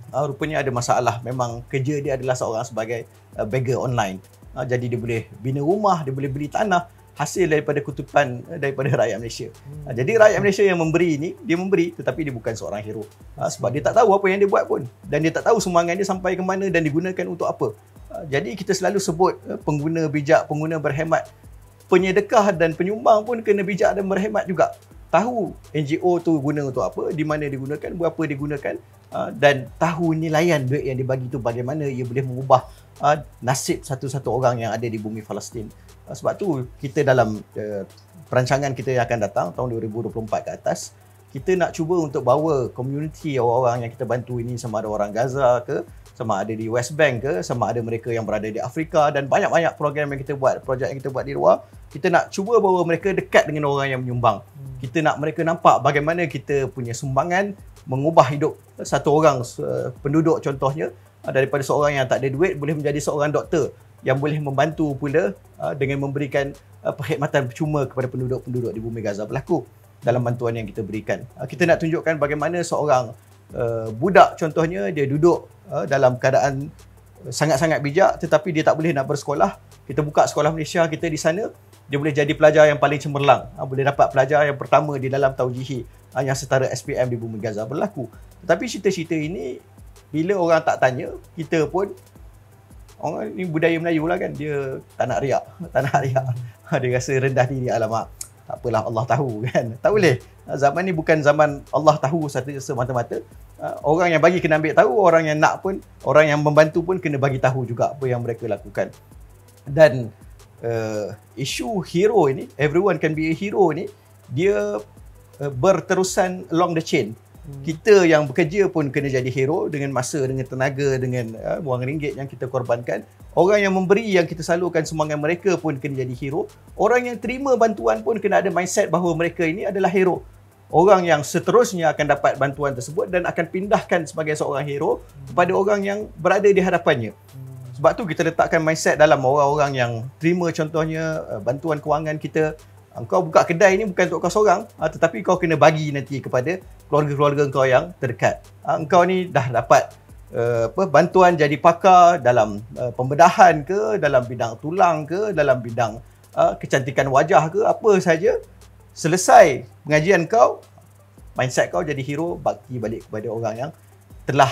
Rupanya ada masalah, memang kerja dia adalah seorang sebagai beggar online. Jadi dia boleh bina rumah, dia boleh beli tanah hasil daripada kutupan daripada rakyat Malaysia. Jadi rakyat Malaysia yang memberi ini, dia memberi tetapi dia bukan seorang hero. Sebab dia tak tahu apa yang dia buat pun, dan dia tak tahu sumbangan dia sampai ke mana dan digunakan untuk apa. Jadi kita selalu sebut pengguna bijak, pengguna berhemat. Penyedekah dan penyumbang pun kena bijak dan berhemat juga. Tahu NGO tu guna untuk apa, di mana digunakan, berapa digunakan, dan tahu nilaian duit yang dibagi tu bagaimana ia boleh mengubah nasib satu-satu orang yang ada di bumi Palestin. Sebab tu kita dalam perancangan kita yang akan datang tahun 2024 ke atas, kita nak cuba untuk bawa komuniti orang-orang yang kita bantu ini, sama ada orang Gaza ke, sama ada di West Bank ke, sama ada mereka yang berada di Afrika, dan banyak-banyak program yang kita buat, projek yang kita buat di luar. Kita nak cuba bawa mereka dekat dengan orang yang menyumbang. Kita nak mereka nampak bagaimana kita punya sumbangan mengubah hidup satu orang penduduk contohnya, daripada seorang yang tak ada duit boleh menjadi seorang doktor yang boleh membantu pula dengan memberikan perkhidmatan percuma kepada penduduk-penduduk di bumi Gaza berlaku dalam bantuan yang kita berikan. Kita nak tunjukkan bagaimana seorang budak contohnya, dia duduk dalam keadaan sangat-sangat bijak tetapi dia tak boleh nak bersekolah. Kita buka sekolah Malaysia kita di sana, dia boleh jadi pelajar yang paling cemerlang, boleh dapat pelajar yang pertama di dalam taujihi yang setara SPM di bumi Gaza berlaku. Tetapi cerita-cerita ini bila orang tak tanya, kita pun, orang ni budaya Melayu lah kan, dia tak nak riak, dia rasa rendah diri, alamak tak apalah, Allah tahu kan. Tak boleh. Zaman ni bukan zaman Allah tahu semata-mata. Orang yang bagi kena ambil tahu, orang yang nak pun, orang yang membantu pun kena bagi tahu juga apa yang mereka lakukan. Dan isu hero ini, everyone can be a hero ni, dia berterusan along the chain. Kita yang bekerja pun kena jadi hero dengan masa, dengan tenaga, dengan wang ringgit yang kita korbankan. Orang yang memberi, yang kita salurkan semangat mereka pun kena jadi hero. Orang yang terima bantuan pun kena ada mindset bahawa mereka ini adalah hero. Orang yang seterusnya akan dapat bantuan tersebut dan akan pindahkan sebagai seorang hero kepada orang yang berada di hadapannya. Sebab tu kita letakkan mindset dalam orang-orang yang terima contohnya bantuan kewangan kita. Kau buka kedai ni bukan untuk kau seorang, tetapi kau kena bagi nanti kepada keluarga-keluarga kau yang terdekat. Engkau ni dah dapat bantuan jadi pakar dalam pembedahan ke, dalam bidang tulang ke, dalam bidang kecantikan wajah ke, apa saja. Selesai pengajian kau, mindset kau jadi hero, bakti balik kepada orang yang telah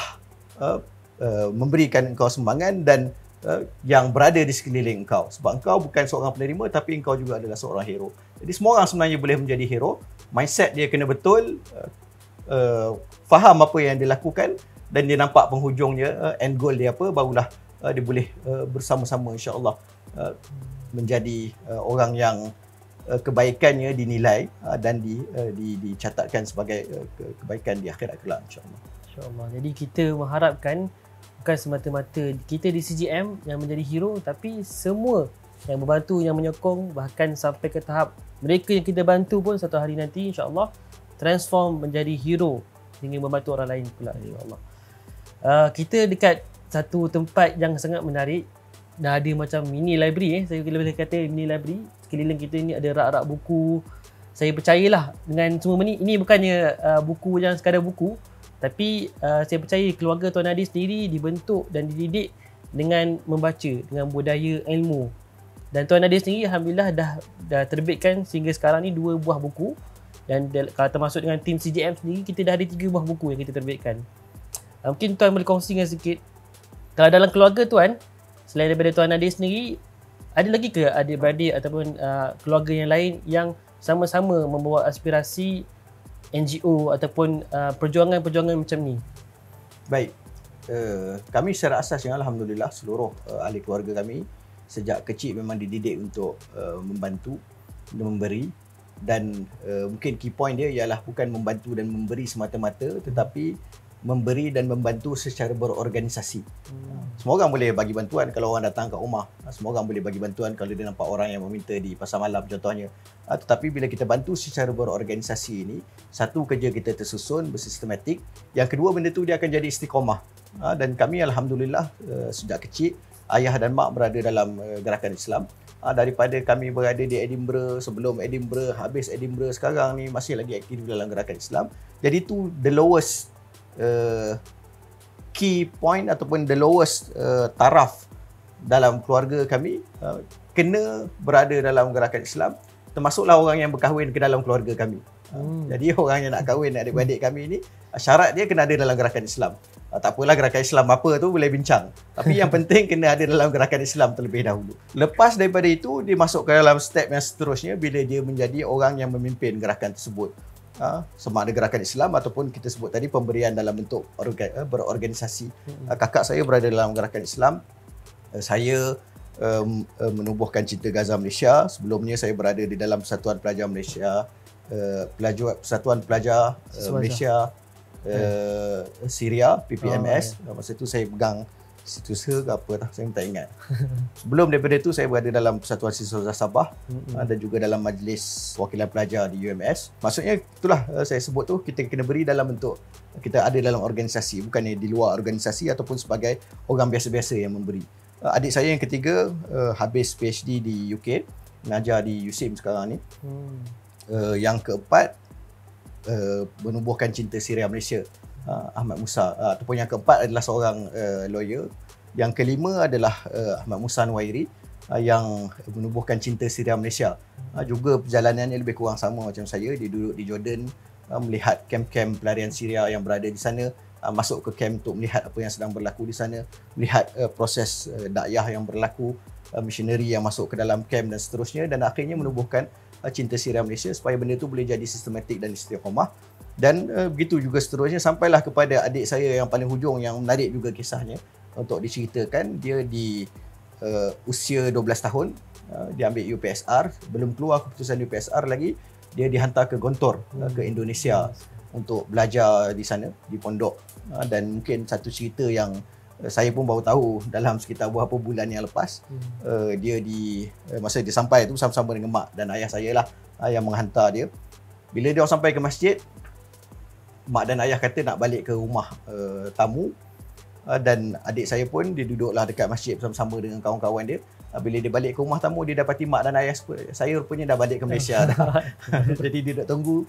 memberikan engkau sumbangan dan yang berada di sekeliling engkau. Sebab engkau bukan seorang penerima, tapi engkau juga adalah seorang hero. Jadi semua orang sebenarnya boleh menjadi hero. Mindset dia kena betul, faham apa yang dia lakukan dan dia nampak penghujungnya, end goal dia apa, barulah dia boleh bersama-sama insya-Allah menjadi orang yang kebaikannya dinilai dan dicatatkan sebagai kebaikan di akhirat kelak insya-Allah. InsyaAllah. Jadi kita mengharapkan bukan semata-mata kita di CGM yang menjadi hero, tapi semua yang membantu, yang menyokong, bahkan sampai ke tahap mereka yang kita bantu pun satu hari nanti insya-Allah transform menjadi hero dengan membantu orang lain pula insya-Allah. Kita dekat satu tempat yang sangat menarik, dah ada macam mini library saya boleh kata mini library. Sekeliling kita ni ada rak-rak buku. Saya percayalah dengan semua ini bukannya buku yang sekadar buku, tapi saya percaya keluarga Tuan Nadir sendiri dibentuk dan dididik dengan membaca, dengan budaya ilmu. Dan Tuan Nadir sendiri alhamdulillah dah terbitkan sehingga sekarang ni 2 buah buku, dan kalau termasuk dengan tim CGM sendiri kita dah ada 3 buah buku yang kita terbitkan. Mungkin Tuan boleh kongsi dengan sikit, kalau dalam keluarga Tuan, selain daripada Tuan Nadir sendiri, ada lagi ke adik-beradik ataupun keluarga yang lain yang sama-sama membawa aspirasi NGO ataupun perjuangan-perjuangan macam ni? Baik, kami secara asasnya alhamdulillah seluruh ahli keluarga kami sejak kecil memang dididik untuk membantu, memberi, dan mungkin key point dia ialah bukan membantu dan memberi semata-mata, tetapi memberi dan membantu secara berorganisasi. Semua orang boleh bagi bantuan kalau orang datang kat rumah. Semua orang boleh bagi bantuan kalau dia nampak orang yang meminta di pasar malam contohnya. Tetapi bila kita bantu secara berorganisasi ini, satu, kerja kita tersusun, bersistematik. Yang kedua, benda tu dia akan jadi istiqamah. Dan kami alhamdulillah sejak kecil ayah dan mak berada dalam gerakan Islam. Daripada kami berada di Edinburgh, sebelum Edinburgh, habis Edinburgh, sekarang ni masih lagi aktif dalam gerakan Islam. Jadi tu the lowest key point ataupun the lowest taraf dalam keluarga kami kena berada dalam gerakan Islam, termasuklah orang yang berkahwin ke dalam keluarga kami. Jadi orang yang nak kahwin adik-beradik kami ni, syarat dia kena ada dalam gerakan Islam. Tak apalah gerakan Islam apa tu boleh bincang, tapi yang penting kena ada dalam gerakan Islam terlebih dahulu. Lepas daripada itu, dia masuk ke dalam step yang seterusnya bila dia menjadi orang yang memimpin gerakan tersebut. Sama ada gerakan Islam ataupun kita sebut tadi pemberian dalam bentuk berorganisasi. Kakak saya berada dalam gerakan Islam. Saya menubuhkan Cinta Gaza Malaysia. Sebelumnya saya berada di dalam Persatuan Pelajar Malaysia, Persatuan Pelajar Malaysia Syria, PPMS. Masa itu saya pegang Situsa ke apa tak, saya tak ingat. Sebelum daripada itu saya berada dalam Persatuan Siswa Sabah dan juga dalam Majlis Wakilan Pelajar di UMS. Maksudnya itulah saya sebut tu, kita kena beri dalam bentuk kita ada dalam organisasi, bukannya di luar organisasi ataupun sebagai orang biasa-biasa yang memberi. Adik saya yang ketiga habis PhD di UK, mengajar di USIM sekarang ni. Yang keempat menubuhkan Cinta Syria Malaysia, Ahmad Musa, ataupun yang keempat adalah seorang lawyer. Yang kelima adalah Ahmad Musa Nuwairi yang menubuhkan Cinta Syria Malaysia. Juga perjalanannya lebih kurang sama macam saya. Dia duduk di Jordan, melihat kem-kem pelarian Syria yang berada di sana, masuk ke kem untuk melihat apa yang sedang berlaku di sana, melihat proses dakwah yang berlaku, missionary yang masuk ke dalam kem dan seterusnya, dan akhirnya menubuhkan Cinta Syria Malaysia supaya benda itu boleh jadi sistematik dan istiqamah. Dan begitu juga seterusnya sampailah kepada adik saya yang paling hujung, yang menarik juga kisahnya untuk diceritakan. Dia di usia 12 tahun dia ambil UPSR, belum keluar keputusan UPSR lagi, dia dihantar ke Gontor, ke Indonesia untuk belajar di sana, di pondok. Dan mungkin satu cerita yang saya pun baru tahu dalam sekitar beberapa bulan yang lepas, dia masa dia sampai tu sama-sama dengan mak dan ayah saya lah yang menghantar dia. Bila dia sampai ke masjid, mak dan ayah kata nak balik ke rumah tamu, dan adik saya pun dia duduklah dekat masjid bersama-sama dengan kawan-kawan dia. Bila dia balik ke rumah tamu, dia dapati mak dan ayah saya rupanya dah balik ke Malaysia dah. Jadi dia nak tunggu,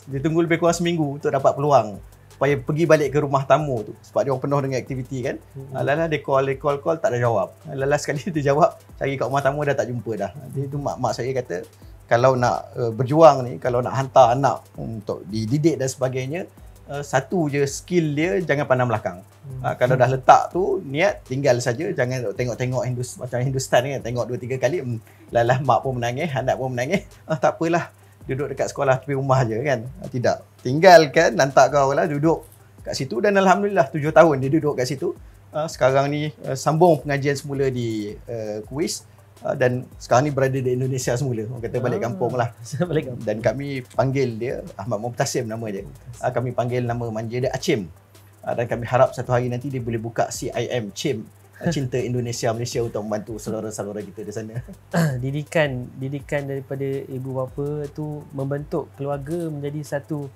dia tunggu lebih kurang seminggu untuk dapat peluang supaya pergi balik ke rumah tamu tu, sebab dia orang penuh dengan aktiviti kan. Lala dia call tak ada jawab. Lala sekali dia jawab, cari kat rumah tamu dah tak jumpa dah. Jadi tu mak saya kata, kalau nak berjuang ni, kalau nak hantar anak untuk dididik dan sebagainya, satu je skill dia, jangan pandang belakang. Kalau dah letak tu niat, tinggal saja, jangan tengok-tengok macam Hindustan kan, tengok 2-3 kali lalah mak pun menangis, anak pun menangis, tak apalah, duduk dekat sekolah tepi rumah je kan. Tidak, tinggalkan, nantak kau lah duduk kat situ. Dan alhamdulillah 7 tahun dia duduk kat situ. Sekarang ni sambung pengajian semula di Kuwait, dan sekarang ni berada di Indonesia semula. Orang kata balik kampung lah. Balik kampung. Dan kami panggil dia Ahmad Mubtasim nama dia. Kami panggil nama manja dia Acim. Dan kami harap satu hari nanti dia boleh buka CIM, CIM, Cinta Indonesia Malaysia, untuk membantu saudara-saudara kita di sana. Didikan daripada ibu bapa tu membentuk keluarga menjadi satu,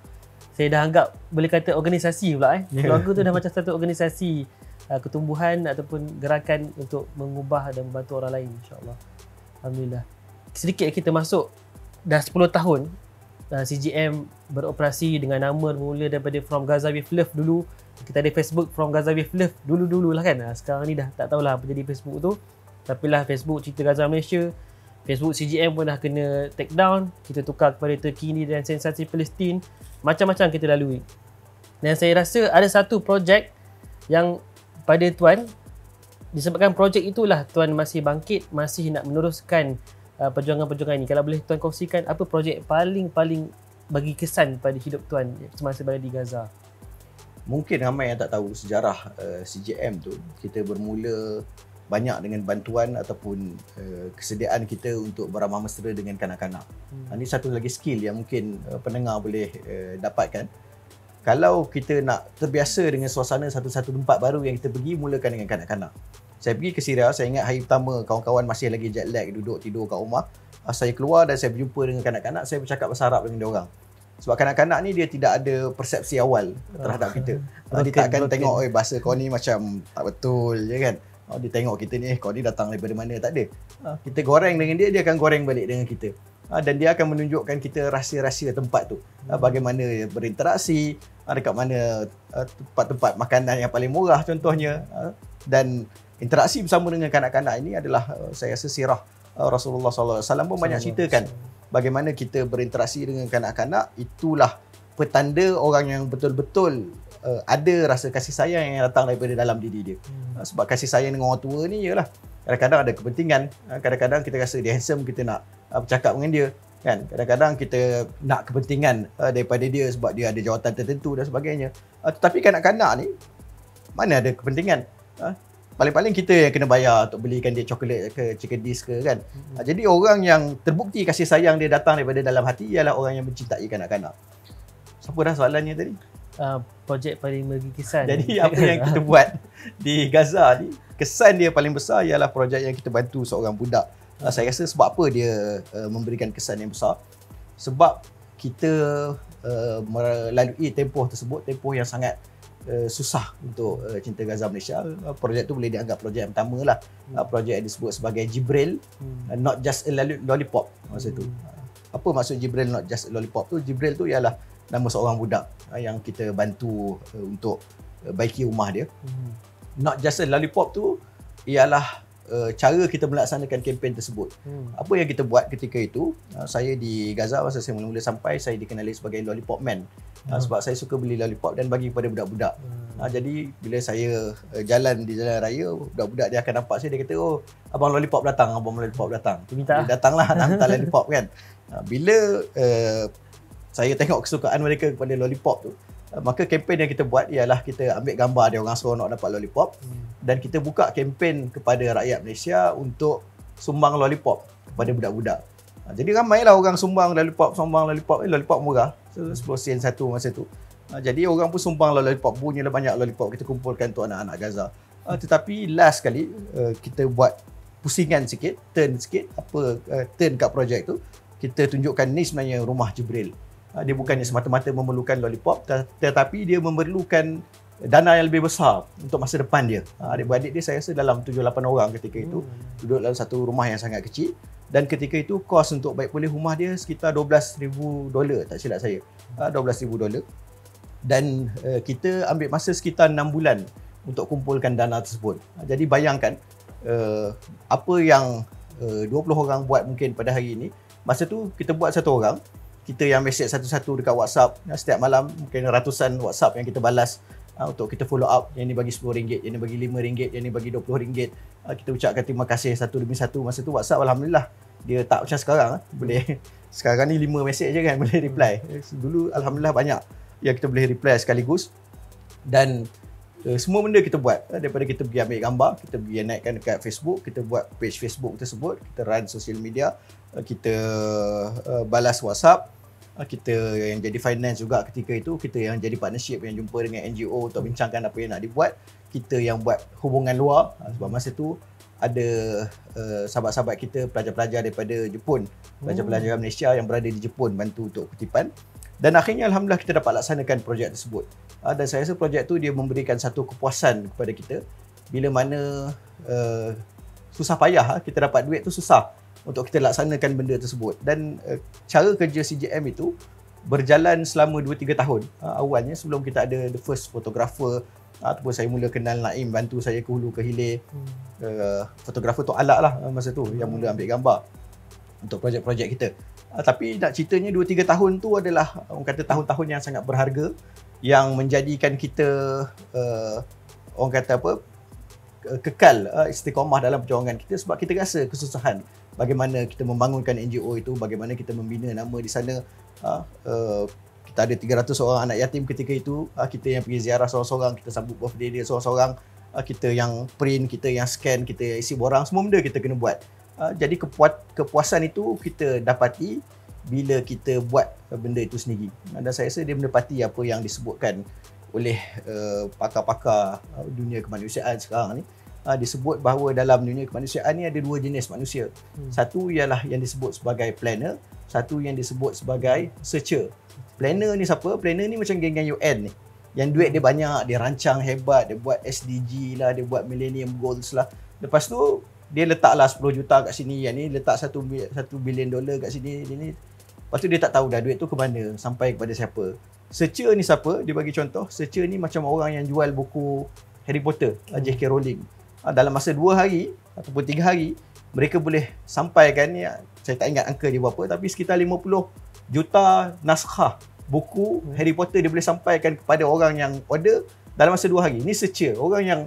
saya dah anggap boleh kata organisasi pula. Keluarga tu dah macam satu organisasi ketumbuhan ataupun gerakan untuk mengubah dan membantu orang lain, insya-Allah. Alhamdulillah. Sedikit kita masuk dah 10 tahun CGM beroperasi dengan nama bermula daripada From Gaza with Love dulu. Kita ada Facebook From Gaza with Love dulu lah kan. Sekarang ni dah tak tahulah apa jadi Facebook tu. Tapi lah Facebook Cinta Gaza Malaysia, Facebook CGM pun dah kena take down. Kita tukar kepada Terkini dan Sensasi Palestin. Macam-macam kita lalui. Dan saya rasa ada satu projek yang pada Tuan, disebabkan projek itulah Tuan masih bangkit, masih nak meneruskan perjuangan-perjuangan ini. Kalau boleh Tuan kongsikan, apa projek paling bagi kesan pada hidup Tuan semasa berada di Gaza? Mungkin ramai yang tak tahu sejarah CGM tu. Kita bermula banyak dengan bantuan ataupun kesediaan kita untuk beramah mesra dengan kanak-kanak. Ini satu lagi skill yang mungkin pendengar boleh dapatkan. Kalau kita nak terbiasa dengan suasana satu-satu tempat baru yang kita pergi, mulakan dengan kanak-kanak. Saya pergi ke Syria, saya ingat hari pertama kawan-kawan masih lagi jet lag, duduk tidur kat rumah. Saya keluar dan saya berjumpa dengan kanak-kanak, saya bercakap bahasa Arab dengan dia orang. Sebab kanak-kanak ni dia tidak ada persepsi awal terhadap kita. Dia tak akan tengok, bahasa kau ni macam tak betul je kan. Dia tengok kita ni, kau ni datang daripada mana, tak ada. Kita goreng dengan dia, dia akan goreng balik dengan kita. Dan dia akan menunjukkan kita rahsia-rahsia tempat tu. Bagaimana berinteraksi, dekat mana tempat-tempat makanan yang paling murah contohnya. Dan interaksi bersama dengan kanak-kanak ini adalah, saya rasa sirah Rasulullah SAW pun banyak ceritakan bagaimana kita berinteraksi dengan kanak-kanak. Itulah petanda orang yang betul-betul ada rasa kasih sayang yang datang daripada dalam diri dia. Sebab kasih sayang dengan orang tua ni ialah kadang-kadang ada kepentingan, kadang-kadang kita rasa dia handsome, kita nak bercakap dengan dia kan. Kadang-kadang kita nak kepentingan daripada dia sebab dia ada jawatan tertentu dan sebagainya. Tetapi kanak-kanak ni mana ada kepentingan. Paling-paling kita yang kena bayar untuk belikan dia coklat ke chicken dish ke kan. Jadi orang yang terbukti kasih sayang dia datang daripada dalam hati ialah orang yang mencintai kanak-kanak. Siapa dah soalannya tadi? Projek paling bagi kesan. Jadi apa yang kita buat di Gaza ni, kesan dia paling besar ialah projek yang kita bantu seorang budak. Saya rasa sebab apa dia memberikan kesan yang besar? Sebab kita melalui tempoh tersebut, tempoh yang sangat susah untuk Cinta Gaza Malaysia. Projek tu boleh dianggap projek yang pertama lah. Projek yang disebut sebagai Jibril, not just a lollipop masa tu. Apa maksud Jibril not just a lollipop tu? Jibril tu ialah nama seorang budak yang kita bantu untuk baiki rumah dia. Not just a lollipop tu ialah cara kita melaksanakan kempen tersebut. Apa yang kita buat ketika itu, saya di Gaza masa saya mula-mula sampai, saya dikenali sebagai lollipop man. Sebab saya suka beli lollipop dan bagi kepada budak-budak. Jadi bila saya jalan di jalan raya, budak-budak dia akan nampak saya, dia kata, "Oh, abang lollipop datang, abang lollipop datang." Dia datanglah nak hantar lollipop kan. Bila saya tengok kesukaan mereka kepada lollipop tu, maka kempen yang kita buat ialah kita ambil gambar dia orang seronok dapat lollipop, dan kita buka kempen kepada rakyat Malaysia untuk sumbang lollipop kepada budak-budak. Jadi ramailah orang sumbang lollipop. Lollipop murah. 10 sen satu masa tu. Jadi orang pun sumbang lollipop. Punyalah banyak lollipop kita kumpulkan untuk anak-anak Gaza. Tetapi last kali kita buat pusingan sikit, turn kat projek tu. Kita tunjukkan ni sebenarnya rumah Jibril. Dia bukannya semata-mata memerlukan lollipop, tetapi dia memerlukan dana yang lebih besar untuk masa depan dia. Adik-beradik dia saya rasa dalam 7-8 orang ketika itu duduk dalam satu rumah yang sangat kecil, dan ketika itu kos untuk baik pulih rumah dia sekitar $12,000 tak silap saya. $12,000, dan kita ambil masa sekitar 6 bulan untuk kumpulkan dana tersebut. Jadi bayangkan apa yang 20 orang buat mungkin pada hari ini, masa tu kita buat satu orang, kita yang message satu-satu dekat WhatsApp. Setiap malam mungkin ratusan WhatsApp yang kita balas untuk kita follow up. Yang ni bagi RM10, yang ni bagi RM5, yang ni bagi RM20. Kita ucapkan terima kasih satu demi satu. Masa tu WhatsApp alhamdulillah dia tak macam sekarang. Boleh sekarang ni 5 message je kan boleh reply. Dulu alhamdulillah banyak yang kita boleh reply sekaligus. Dan semua benda kita buat, daripada kita pergi ambil gambar, kita pergi naikkan dekat Facebook, kita buat page Facebook tersebut, kita run social media, kita balas WhatsApp, kita yang jadi finance juga ketika itu, kita yang jadi partnership, yang jumpa dengan NGO untuk bincangkan apa yang nak dibuat, kita yang buat hubungan luar. Sebab masa tu ada sahabat-sahabat kita, pelajar-pelajar daripada Jepun, pelajar-pelajar Malaysia yang berada di Jepun bantu untuk kutipan. Dan akhirnya alhamdulillah kita dapat laksanakan projek tersebut. Dan saya rasa projek tu dia memberikan satu kepuasan kepada kita, bila mana susah payah kita dapat duit tu susah untuk kita laksanakan benda tersebut. Dan cara kerja CJM itu berjalan selama 2-3 tahun. Awalnya sebelum kita ada the first photographer, ataupun saya mula kenal Naim bantu saya ke hulu ke hilir. Fotografer tu Alak lah masa tu yang mula ambil gambar untuk projek-projek kita. Tapi nak ceritanya 2-3 tahun tu adalah orang kata tahun-tahun yang sangat berharga, yang menjadikan kita orang kata apa, kekal istiqamah dalam perjuangan kita, sebab kita rasa kesusahan bagaimana kita membangunkan NGO itu, bagaimana kita membina nama di sana. Kita ada 300 orang anak yatim ketika itu, kita yang pergi ziarah seorang-seorang, kita sambut birthday dia seorang-seorang, kita yang print, kita yang scan, kita yang isi borang, semua benda kita kena buat. Jadi kepuasan itu kita dapati bila kita buat benda itu sendiri. Dan saya rasa dia mendapati apa yang disebutkan oleh pakar-pakar dunia kemanusiaan sekarang ni. Disebut bahawa dalam dunia kemanusiaan ni ada 2 jenis manusia. Satu ialah yang disebut sebagai planner, satu yang disebut sebagai searcher. Planner ni siapa? Planner ni macam geng-geng UN ni, yang duit dia banyak, dia rancang hebat, dia buat SDG lah, dia buat Millennium Goals lah. Lepas tu dia letaklah 10 juta kat sini, yang ni letak $1 billion kat sini, ini. Lepas tu dia tak tahu dah duit tu ke mana, sampai kepada siapa. Searcher ni siapa? Dia bagi contoh, searcher ni macam orang yang jual buku Harry Potter, J.K. Rowling. Dalam masa 2 hari ataupun 3 hari, mereka boleh sampaikan, saya tak ingat angka dia berapa, tapi sekitar 50 juta naskah buku Harry Potter dia boleh sampaikan kepada orang yang order dalam masa 2 hari. Ni searcher, orang yang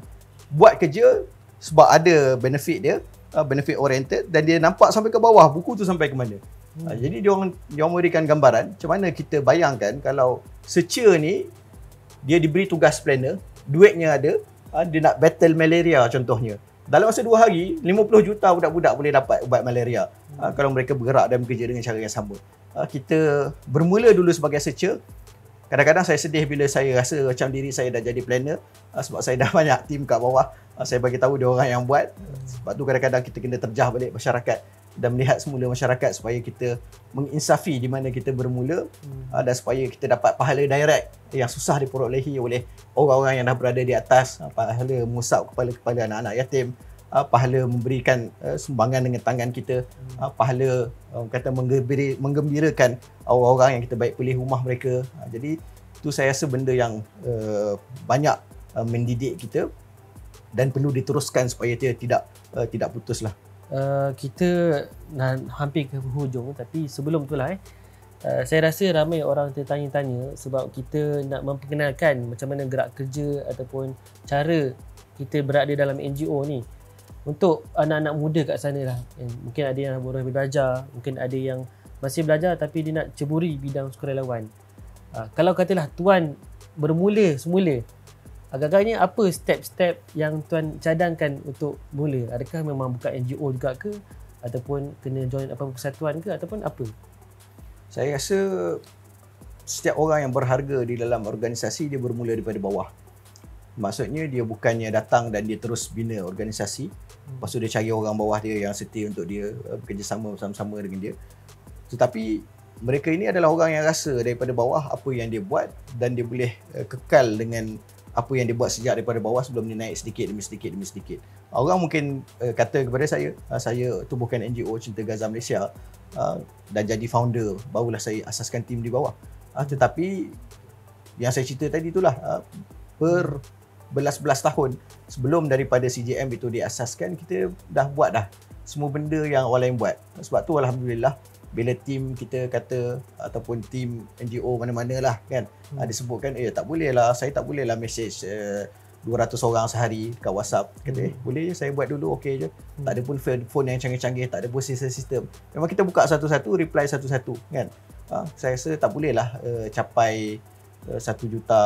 buat kerja sebab ada benefit dia, benefit oriented, dan dia nampak sampai ke bawah buku tu sampai ke mana. Jadi dia orang memberikan gambaran macam mana kita bayangkan kalau searcher ni dia diberi tugas planner, duitnya ada, dia nak battle malaria contohnya. Dalam masa 2 hari, 50 juta budak-budak boleh dapat ubat malaria kalau mereka bergerak dan bekerja dengan cara yang sama. Kita bermula dulu sebagai searcher. Kadang-kadang saya sedih bila saya rasa macam diri saya dah jadi planner, sebab saya dah banyak tim kat bawah. Saya bagi tahu dia orang yang buat. Sebab tu kadang-kadang kita kena terjah balik masyarakat dan melihat semula masyarakat supaya kita menginsafi di mana kita bermula, dan supaya kita dapat pahala direct yang susah diperolehi oleh orang-orang yang dah berada di atas, pahala mengusap kepala-kepala anak-anak yatim, pahala memberikan sumbangan dengan tangan kita, pahala kata menggembirakan orang-orang yang kita baik pilih rumah mereka. Jadi itu saya rasa benda yang banyak mendidik kita dan perlu diteruskan supaya dia tidak putuslah. Kita hampir ke hujung, tapi sebelum itulah saya rasa ramai orang tertanya-tanya sebab kita nak memperkenalkan macam mana gerak kerja ataupun cara kita berada dalam NGO ni untuk anak-anak muda kat sana lah. Mungkin ada yang baru belajar, mungkin ada yang masih belajar tapi dia nak ceburi bidang sukarelawan. Kalau katalah tuan bermula semula, agak-agaknya apa step-step yang tuan cadangkan untuk mula? Adakah memang buka NGO juga ke? ataupun kena join apa persatuan ke ataupun apa? Saya rasa setiap orang yang berharga di dalam organisasi dia bermula daripada bawah. Maksudnya dia bukannya datang dan dia terus bina organisasi, lepas tu dia cari orang bawah dia yang setia untuk dia bekerjasama bersama-sama dengan dia. Tetapi mereka ini adalah orang yang rasa daripada bawah apa yang dia buat dan dia boleh kekal dengan apa yang dia buat sejak daripada bawah sebelum dia naik sedikit demi sedikit demi sedikit. Orang mungkin kata kepada saya tubuhkan NGO Cinta Gaza Malaysia dan jadi founder, barulah saya asaskan tim di bawah. Tetapi yang saya cerita tadi itulah berbelas-belas tahun sebelum daripada CJM itu diasaskan, kita dah buat dah semua benda yang orang lain buat. Sebab tu alhamdulillah bila tim kita kata ataupun tim NGO mana-mana lah kan disebutkan tak boleh lah, saya tak boleh lah message 200 orang sehari kat WhatsApp. Kata boleh je, saya buat dulu, okey je. Tak ada pun phone yang canggih-canggih, tak ada pun sistem. Memang kita buka satu-satu, reply satu-satu kan. Saya rasa tak boleh lah capai 1 juta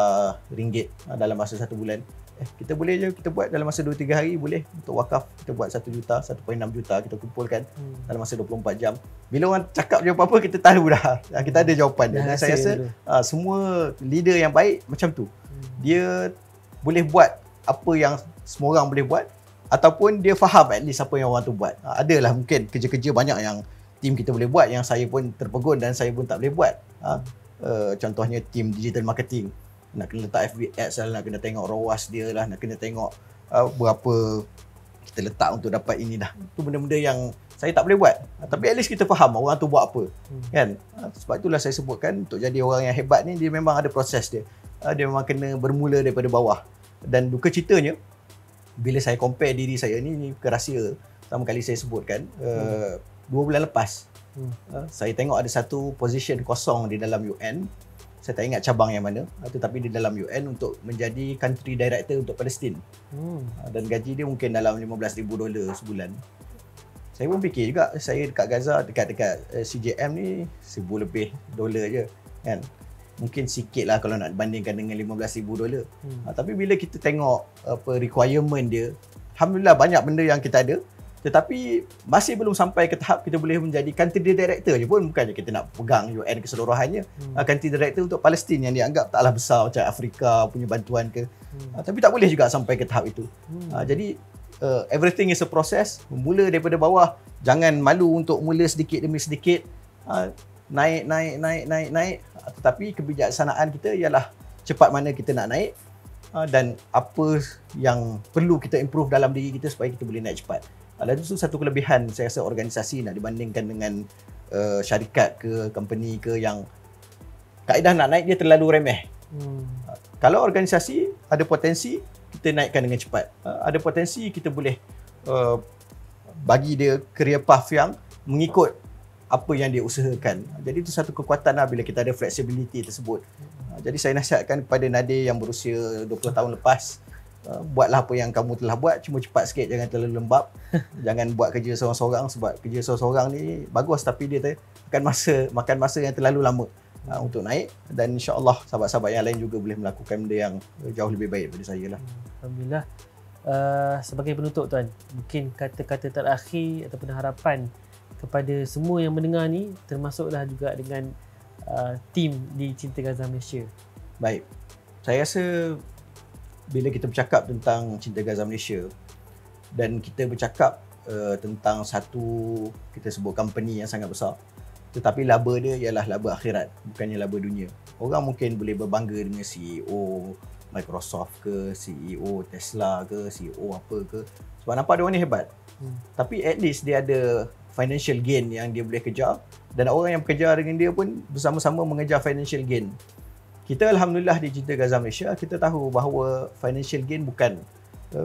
ringgit dalam masa 1 bulan. Kita boleh je, kita buat dalam masa 2-3 hari boleh. Untuk wakaf kita buat 1 juta, 1.6 juta kita kumpulkan dalam masa 24 jam. Bila orang cakap je apa-apa kita tahu dah. Kita ada jawapan dia. Dan saya rasa semua leader yang baik macam tu. Dia boleh buat apa yang semua orang boleh buat, ataupun dia faham at least apa yang orang tu buat. Adalah mungkin kerja-kerja banyak yang tim kita boleh buat yang saya pun terpegun dan saya pun tak boleh buat. Contohnya tim digital marketing, nak kena letak FB ads lah, nak kena tengok ROAS dia lah, nak kena tengok berapa kita letak untuk dapat ini dah. Itu benda-benda yang saya tak boleh buat. Tapi at least kita faham orang tu buat apa. Kan? Sebab itulah saya sebutkan untuk jadi orang yang hebat ni dia memang ada proses dia. Dia memang kena bermula daripada bawah. Dan duka citanya bila saya compare diri saya ni rahsia pertama kali saya sebutkan 2 bulan lepas saya tengok ada satu position kosong di dalam UN. Saya tak ingat cabang yang mana, tetapi di dalam UN untuk menjadi country director untuk Palestin. Dan gaji dia mungkin dalam $15,000 sebulan. Saya pun fikir juga, saya dekat Gaza, dekat CJM ni $1,000 lebih je kan. Mungkin sikit lah kalau nak bandingkan dengan $15,000. Tapi bila kita tengok requirement dia, alhamdulillah banyak benda yang kita ada. Tetapi masih belum sampai ke tahap kita boleh menjadi country director je pun. Bukannya kita nak pegang UN keseluruhannya. Country director untuk Palestin yang dianggap taklah besar macam Afrika punya bantuan ke. Tapi tak boleh juga sampai ke tahap itu. Jadi everything is a process. Mula daripada bawah. Jangan malu untuk mula sedikit demi sedikit. Naik. Tetapi kebijaksanaan kita ialah cepat mana kita nak naik. Dan apa yang perlu kita improve dalam diri kita supaya kita boleh naik cepat. Dan itu satu kelebihan saya rasa organisasi nak dibandingkan dengan syarikat ke company ke yang kaedah nak naik dia terlalu remeh. Kalau organisasi ada potensi kita naikkan dengan cepat. Ada potensi kita boleh bagi dia career path yang mengikut apa yang dia usahakan. Jadi itu satu kekuatan lah bila kita ada flexibility tersebut. Jadi saya nasihatkan kepada Nadir yang berusia 20 tahun lepas, buatlah apa yang kamu telah buat, cuma cepat sikit, jangan terlalu lembab. Jangan buat kerja seorang-seorang sebab kerja seorang-seorang ni bagus tapi dia makan masa yang terlalu lama untuk naik. Dan insya-Allah sahabat-sahabat yang lain juga boleh melakukan benda yang jauh lebih baik daripada saya lah. Alhamdulillah. Sebagai penutup tuan, mungkin kata-kata terakhir ataupun harapan kepada semua yang mendengar ni, termasuklah juga dengan tim di Cinta Gaza Malaysia. Baik. Saya rasa bila kita bercakap tentang Cinta Gaza Malaysia dan kita bercakap tentang satu, kita sebut company yang sangat besar, tetapi laba dia ialah laba akhirat, bukannya laba dunia. Orang mungkin boleh berbangga dengan CEO Microsoft ke, CEO Tesla ke, CEO apa ke, sebab nampak dia orang ni hebat. Tapi at least dia ada financial gain yang dia boleh kejar, dan orang yang bekerja dengan dia pun bersama-sama mengejar financial gain. Kita alhamdulillah di Cinta Gaza Malaysia, kita tahu bahawa financial gain bukan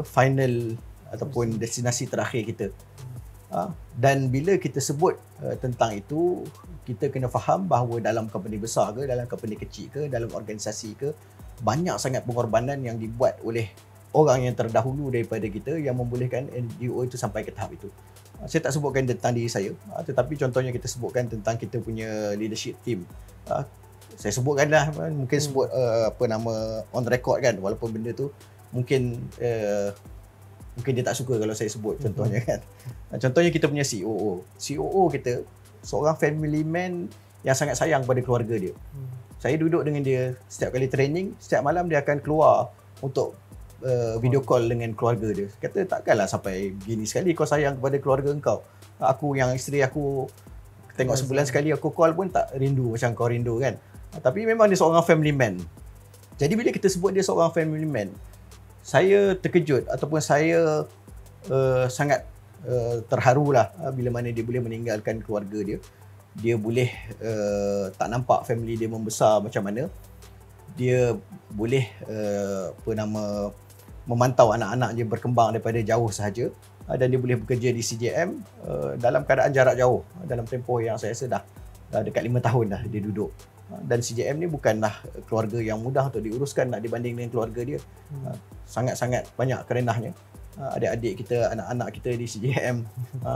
final ataupun destinasi terakhir kita. Dan bila kita sebut tentang itu, kita kena faham bahawa dalam company besar ke, dalam company kecil ke, dalam organisasi ke, banyak sangat pengorbanan yang dibuat oleh orang yang terdahulu daripada kita yang membolehkan NGO itu sampai ke tahap itu. Saya tak sebutkan tentang diri saya, tetapi contohnya kita sebutkan tentang kita punya leadership team. Saya sebutkanlah, mungkin sebut apa nama on record kan, walaupun benda tu mungkin Mungkin dia tak suka kalau saya sebut contohnya kan. Contohnya kita punya COO. COO kita seorang family man yang sangat sayang pada keluarga dia. Saya duduk dengan dia setiap kali training, setiap malam dia akan keluar untuk video call dengan keluarga dia. Kata takkanlah sampai gini sekali kau sayang kepada keluarga engkau. Aku yang isteri aku tengok sebulan sekali aku call pun tak rindu macam kau rindu kan. Tapi memang dia seorang family man. Jadi bila kita sebut dia seorang family man, saya terkejut ataupun saya sangat terharulah bila mana dia boleh meninggalkan keluarga dia. Dia boleh tak nampak family dia membesar macam mana. Dia boleh memantau anak-anak dia berkembang daripada jauh sahaja, dan dia boleh bekerja di CJM dalam keadaan jarak jauh dalam tempoh yang saya rasa dah dekat 5 tahun dah dia duduk. Dan CJM ni bukanlah keluarga yang mudah untuk diuruskan nak dibanding dengan keluarga dia. Sangat-sangat banyak kerenahnya. Adik-adik kita, anak-anak kita di CJM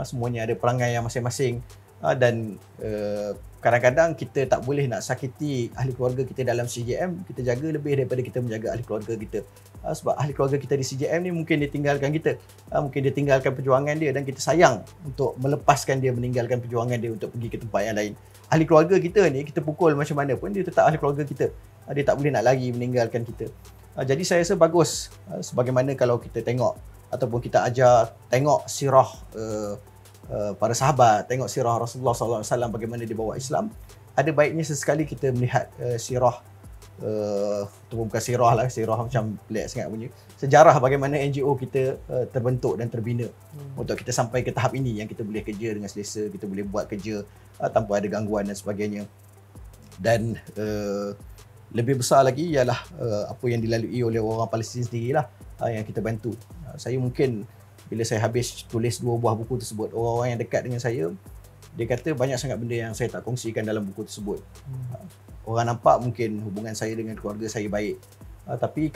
semuanya ada perangai yang masing-masing. Dan kadang-kadang kita tak boleh nak sakiti ahli keluarga kita dalam CJM. Kita jaga lebih daripada kita menjaga ahli keluarga kita. Sebab ahli keluarga kita di CJM ni mungkin dia tinggalkan kita, mungkin dia tinggalkan perjuangan dia, dan kita sayang untuk melepaskan dia meninggalkan perjuangan dia untuk pergi ke tempat yang lain. Ahli keluarga kita ni, kita pukul macam mana pun dia tetap ahli keluarga kita. Dia tak boleh nak lari meninggalkan kita. Jadi saya rasa bagus sebagaimana kalau kita tengok ataupun kita ajar tengok sirah para sahabat, tengok sirah Rasulullah SAW bagaimana dia bawa Islam. Ada baiknya sesekali kita melihat sirah, ataupun bukan sirah lah, sirah macam pelik sangat bunyi, sejarah bagaimana NGO kita terbentuk dan terbina untuk kita sampai ke tahap ini yang kita boleh kerja dengan selesa, kita boleh buat kerja tanpa ada gangguan dan sebagainya. Dan lebih besar lagi ialah apa yang dilalui oleh orang Palestin sendirilah yang kita bantu. Saya mungkin bila saya habis tulis 2 buah buku tersebut, orang-orang yang dekat dengan saya, dia kata banyak sangat benda yang saya tak kongsikan dalam buku tersebut. Orang nampak mungkin hubungan saya dengan keluarga saya baik, tapi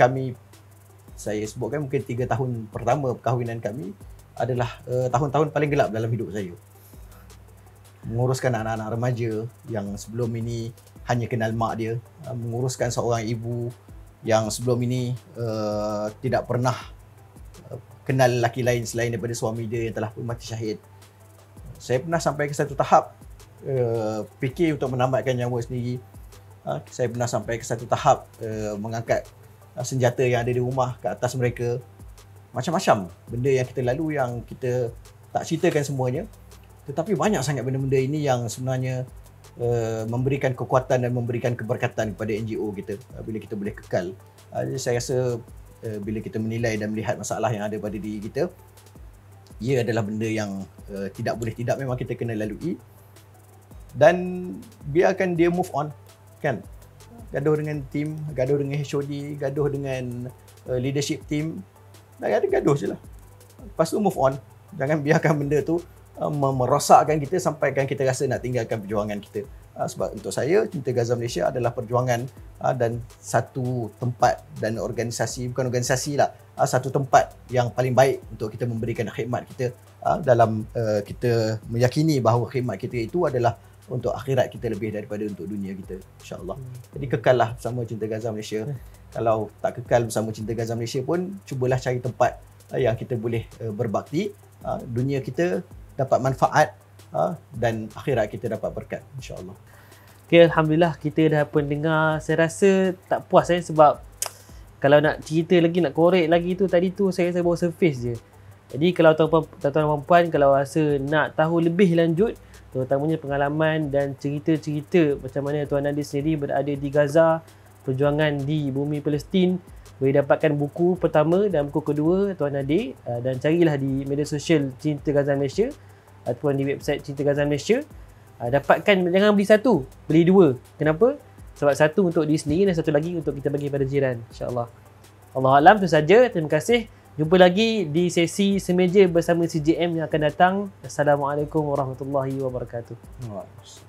saya sebutkan mungkin 3 tahun pertama perkahwinan kami adalah tahun-tahun paling gelap dalam hidup saya. Menguruskan anak-anak remaja yang sebelum ini hanya kenal mak dia, menguruskan seorang ibu yang sebelum ini tidak pernah kenal lelaki lain selain daripada suami dia yang telah pun mati syahid. Saya pernah sampai ke satu tahap fikir untuk menamatkan nyawa sendiri. Saya pernah sampai ke satu tahap mengangkat senjata yang ada di rumah ke atas mereka. Macam-macam benda yang kita lalu yang kita tak ceritakan semuanya. Tetapi banyak sangat benda-benda ini yang sebenarnya memberikan kekuatan dan memberikan keberkatan kepada NGO kita bila kita boleh kekal. Jadi saya rasa bila kita menilai dan melihat masalah yang ada pada diri kita, ia adalah benda yang tidak boleh tidak memang kita kena lalui, dan biarkan dia move on kan. Gaduh dengan tim, gaduh dengan HOD, gaduh dengan leadership team, gaduh je lah. Lepas tu move on. Jangan biarkan benda tu merosakkan kita sampaikan kita rasa nak tinggalkan perjuangan kita. Sebab untuk saya, Cinta Gaza Malaysia adalah perjuangan dan satu tempat dan bukan organisasi lah, satu tempat yang paling baik untuk kita memberikan khidmat kita dalam kita meyakini bahawa khidmat kita itu adalah untuk akhirat kita lebih daripada untuk dunia kita, insyaAllah. Jadi kekallah bersama Cinta Gaza Malaysia. Kalau tak kekal bersama Cinta Gaza Malaysia pun, cubalah cari tempat yang kita boleh berbakti, dunia kita dapat manfaat dan akhirat kita dapat berkat, insyaAllah. Okay, Alhamdulillah kita dah pendengar. Saya rasa tak puas sebab kalau nak cerita lagi, nak korek lagi tu tadi tu saya rasa baru surface je. Jadi kalau tuan-tuan dan puan kalau rasa nak tahu lebih lanjut, terutamanya pengalaman dan cerita-cerita macam mana Tuan Nadi sendiri berada di Gaza, perjuangan di bumi Palestin, boleh dapatkan buku pertama dan buku kedua Tuan Nadi, dan carilah di media sosial Cinta Gaza Malaysia ataupun di website Cinta Gaza Malaysia. Dapatkan, jangan beli satu, beli 2. Kenapa? Sebab satu untuk diri sendiri dan satu lagi untuk kita bagi pada jiran, insyaAllah. Allahualam, itu saja. Terima kasih. Jumpa lagi di sesi semeja bersama CJM yang akan datang. Assalamualaikum warahmatullahi wabarakatuh. Waalaikumsalam.